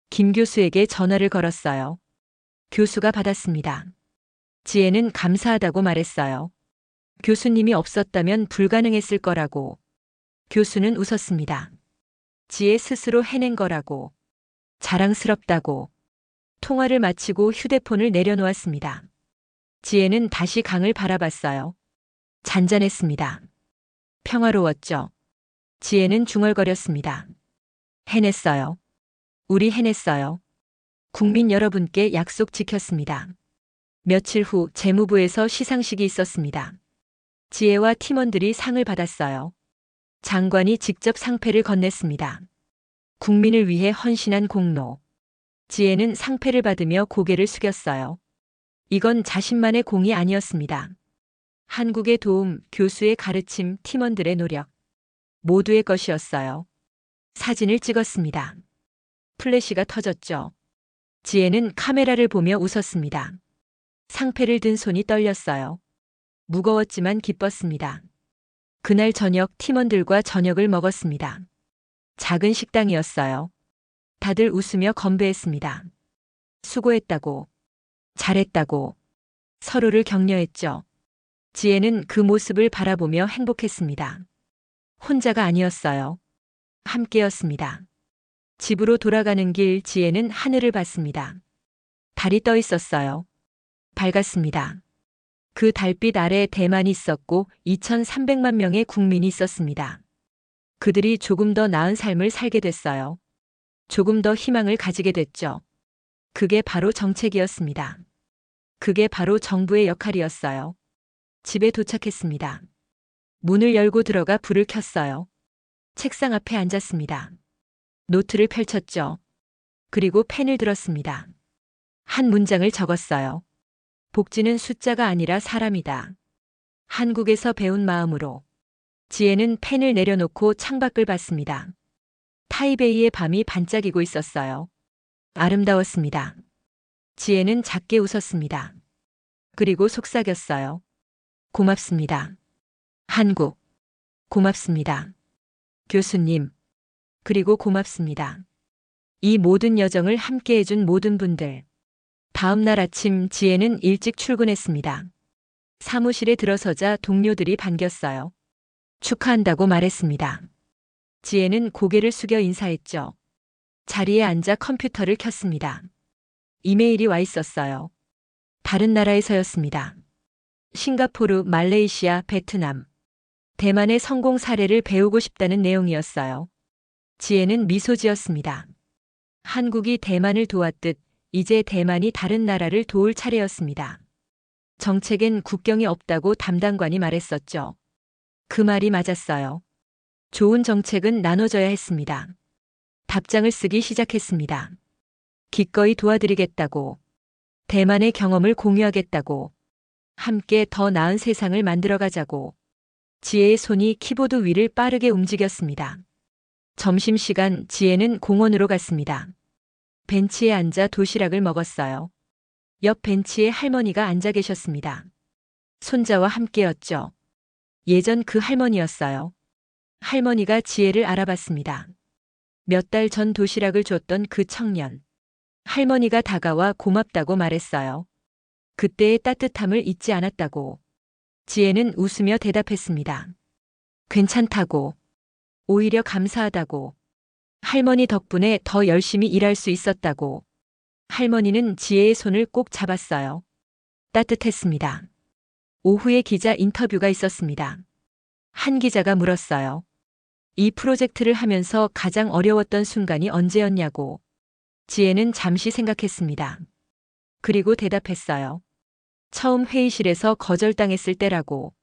김 교수에게 전화를 걸었어요. 교수가 받았습니다. 지혜는 감사하다고 말했어요. 교수님이 없었다면 불가능했을 거라고. 교수는 웃었습니다. 지혜 스스로 해낸 거라고. 자랑스럽다고. 통화를 마치고 휴대폰을 내려놓았습니다. 지혜는 다시 강을 바라봤어요. 잔잔했습니다. 평화로웠죠. 지혜는 중얼거렸습니다. 해냈어요. 우리 해냈어요. 국민 여러분께 약속 지켰습니다. 며칠 후 재무부에서 시상식이 있었습니다. 지혜와 팀원들이 상을 받았어요. 장관이 직접 상패를 건넸습니다. 국민을 위해 헌신한 공로. 지혜는 상패를 받으며 고개를 숙였어요. 이건 자신만의 공이 아니었습니다. 한국의 도움, 교수의 가르침, 팀원들의 노력. 모두의 것이었어요. 사진을 찍었습니다. 플래시가 터졌죠. 지혜는 카메라를 보며 웃었습니다. 상패를 든 손이 떨렸어요. 무거웠지만 기뻤습니다. 그날 저녁 팀원들과 저녁을 먹었습니다. 작은 식당이었어요. 다들 웃으며 건배했습니다. 수고했다고. 잘했다고. 서로를 격려했죠. 지혜는 그 모습을 바라보며 행복했습니다. 혼자가 아니었어요. 함께였습니다. 집으로 돌아가는 길 지혜는 하늘을 봤습니다. 달이 떠 있었어요. 밝았습니다. 그 달빛 아래 대만이 있었고 2,300만 명의 국민이 있었습니다. 그들이 조금 더 나은 삶을 살게 됐어요. 조금 더 희망을 가지게 됐죠. 그게 바로 정책이었습니다. 그게 바로 정부의 역할이었어요. 집에 도착했습니다. 문을 열고 들어가 불을 켰어요. 책상 앞에 앉았습니다. 노트를 펼쳤죠. 그리고 펜을 들었습니다. 한 문장을 적었어요. 복지는 숫자가 아니라 사람이다. 한국에서 배운 마음으로. 지혜는 펜을 내려놓고 창밖을 봤습니다. 타이베이의 밤이 반짝이고 있었어요. 아름다웠습니다. 지혜는 작게 웃었습니다. 그리고 속삭였어요. 고맙습니다. 한국. 고맙습니다. 교수님. 그리고 고맙습니다. 이 모든 여정을 함께 해준 모든 분들. 다음 날 아침 지혜는 일찍 출근했습니다. 사무실에 들어서자 동료들이 반겼어요. 축하한다고 말했습니다. 지혜는 고개를 숙여 인사했죠. 자리에 앉아 컴퓨터를 켰습니다. 이메일이 와 있었어요. 다른 나라에서였습니다. 싱가포르, 말레이시아, 베트남. 대만의 성공 사례를 배우고 싶다는 내용이었어요. 지혜는 미소 지었습니다. 한국이 대만을 도왔듯 이제 대만이 다른 나라를 도울 차례였습니다. 정책엔 국경이 없다고 담당관이 말했었죠. 그 말이 맞았어요. 좋은 정책은 나눠져야 했습니다. 답장을 쓰기 시작했습니다. 기꺼이 도와드리겠다고. 대만의 경험을 공유하겠다고. 함께 더 나은 세상을 만들어가자고. 지혜의 손이 키보드 위를 빠르게 움직였습니다. 점심시간 지혜는 공원으로 갔습니다. 벤치에 앉아 도시락을 먹었어요. 옆 벤치에 할머니가 앉아 계셨습니다. 손자와 함께였죠. 예전 그 할머니였어요. 할머니가 지혜를 알아봤습니다. 몇 달 전 도시락을 줬던 그 청년. 할머니가 다가와 고맙다고 말했어요. 그때의 따뜻함을 잊지 않았다고. 지혜는 웃으며 대답했습니다. 괜찮다고. 오히려 감사하다고. 할머니 덕분에 더 열심히 일할 수 있었다고. 할머니는 지혜의 손을 꼭 잡았어요. 따뜻했습니다. 오후에 기자 인터뷰가 있었습니다. 한 기자가 물었어요. 이 프로젝트를 하면서 가장 어려웠던 순간이 언제였냐고. 지혜는 잠시 생각했습니다. 그리고 대답했어요. 처음 회의실에서 거절당했을 때라고.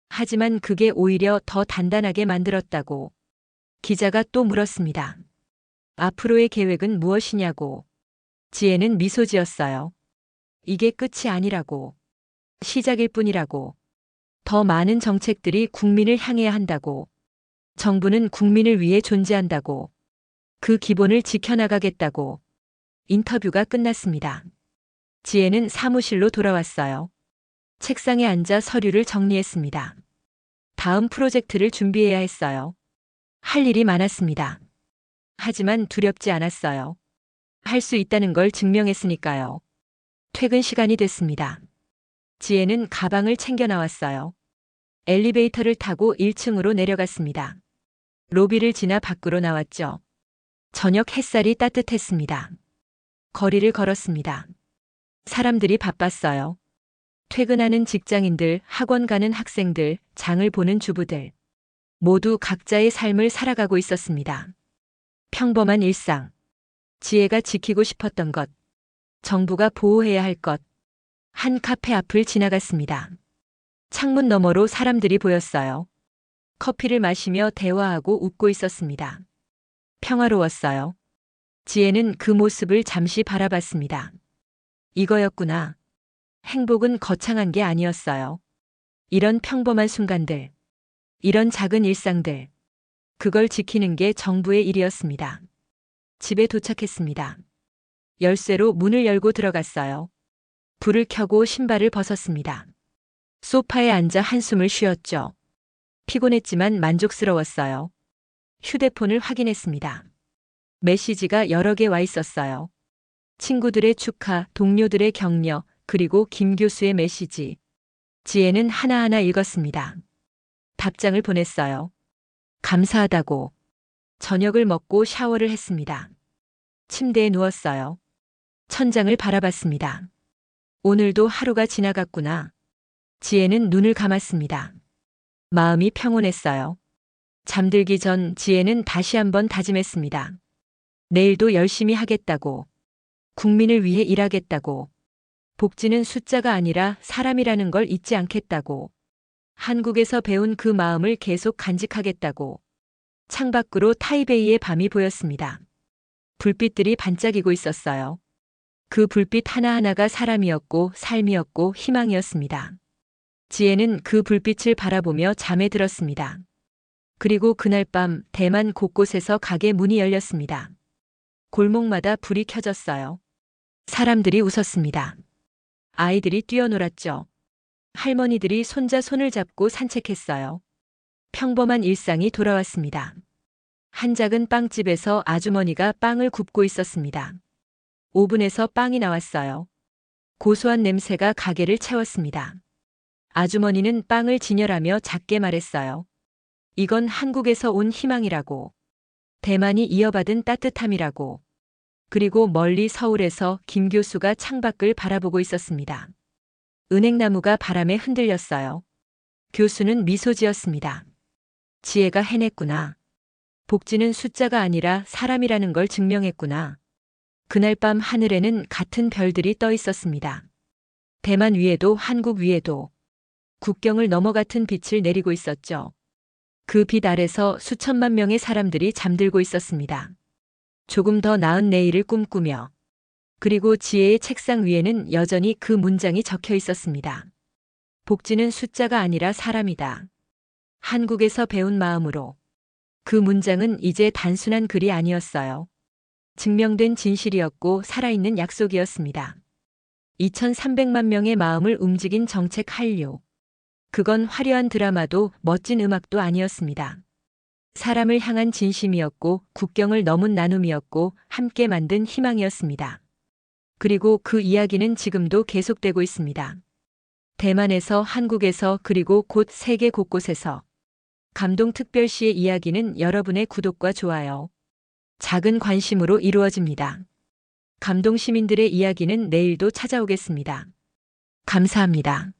하지만 그게 오히려 더 단단하게 만들었다고. 기자가 또 물었습니다. 앞으로의 계획은 무엇이냐고. 지혜는 미소 지었어요. 이게 끝이 아니라고. 시작일 뿐이라고. 더 많은 정책들이 국민을 향해야 한다고. 정부는 국민을 위해 존재한다고. 그 기본을 지켜나가겠다고. 인터뷰가 끝났습니다. 지혜는 사무실로 돌아왔어요. 책상에 앉아 서류를 정리했습니다. 다음 프로젝트를 준비해야 했어요. 할 일이 많았습니다. 하지만 두렵지 않았어요. 할 수 있다는 걸 증명했으니까요. 퇴근 시간이 됐습니다. 지혜는 가방을 챙겨 나왔어요. 엘리베이터를 타고 1층으로 내려갔습니다. 로비를 지나 밖으로 나왔죠. 저녁 햇살이 따뜻했습니다. 거리를 걸었습니다. 사람들이 바빴어요. 퇴근하는 직장인들, 학원 가는 학생들, 장을 보는 주부들. 모두 각자의 삶을 살아가고 있었습니다. 평범한 일상. 지혜가 지키고 싶었던 것. 정부가 보호해야 할 것. 한 카페 앞을 지나갔습니다. 창문 너머로 사람들이 보였어요. 커피를 마시며 대화하고 웃고 있었습니다. 평화로웠어요. 지혜는 그 모습을 잠시 바라봤습니다. 이거였구나. 행복은 거창한 게 아니었어요. 이런 평범한 순간들. 이런 작은 일상들. 그걸 지키는 게 정부의 일이었습니다. 집에 도착했습니다. 열쇠로 문을 열고 들어갔어요. 불을 켜고 신발을 벗었습니다. 소파에 앉아 한숨을 쉬었죠. 피곤했지만 만족스러웠어요. 휴대폰을 확인했습니다. 메시지가 여러 개 와 있었어요. 친구들의 축하, 동료들의 격려, 그리고 김 교수의 메시지. 지혜는 하나하나 읽었습니다. 답장을 보냈어요. 감사하다고. 저녁을 먹고 샤워를 했습니다. 침대에 누웠어요. 천장을 바라봤습니다. 오늘도 하루가 지나갔구나. 지혜는 눈을 감았습니다. 마음이 평온했어요. 잠들기 전 지혜는 다시 한번 다짐했습니다. 내일도 열심히 하겠다고. 국민을 위해 일하겠다고. 복지는 숫자가 아니라 사람이라는 걸 잊지 않겠다고. 한국에서 배운 그 마음을 계속 간직하겠다고. 창밖으로 타이베이의 밤이 보였습니다. 불빛들이 반짝이고 있었어요. 그 불빛 하나하나가 사람이었고 삶이었고 희망이었습니다. 지혜는 그 불빛을 바라보며 잠에 들었습니다. 그리고 그날 밤 대만 곳곳에서 가게 문이 열렸습니다. 골목마다 불이 켜졌어요. 사람들이 웃었습니다. 아이들이 뛰어놀았죠. 할머니들이 손자 손을 잡고 산책했어요. 평범한 일상이 돌아왔습니다. 한 작은 빵집에서 아주머니가 빵을 굽고 있었습니다. 오븐에서 빵이 나왔어요. 고소한 냄새가 가게를 채웠습니다. 아주머니는 빵을 진열하며 작게 말했어요. 이건 한국에서 온 희망이라고. 대만이 이어받은 따뜻함이라고. 그리고 멀리 서울에서 김 교수가 창밖을 바라보고 있었습니다. 은행나무가 바람에 흔들렸어요. 교수는 미소 지었습니다. 지혜가 해냈구나. 복지는 숫자가 아니라 사람이라는 걸 증명했구나. 그날 밤 하늘에는 같은 별들이 떠 있었습니다. 대만 위에도 한국 위에도 국경을 넘어 같은 빛을 내리고 있었죠. 그 빛 아래서 수천만 명의 사람들이 잠들고 있었습니다. 조금 더 나은 내일을 꿈꾸며. 그리고 지혜의 책상 위에는 여전히 그 문장이 적혀 있었습니다. 복지는 숫자가 아니라 사람이다. 한국에서 배운 마음으로. 그 문장은 이제 단순한 글이 아니었어요. 증명된 진실이었고 살아있는 약속이었습니다. 2300만 명의 마음을 움직인 정책 한류. 그건 화려한 드라마도 멋진 음악도 아니었습니다. 사람을 향한 진심이었고 국경을 넘은 나눔이었고 함께 만든 희망이었습니다. 그리고 그 이야기는 지금도 계속되고 있습니다. 대만에서 한국에서 그리고 곧 세계 곳곳에서. 감동특별시의 이야기는 여러분의 구독과 좋아요, 작은 관심으로 이루어집니다. 감동시민들의 이야기는 내일도 찾아오겠습니다. 감사합니다.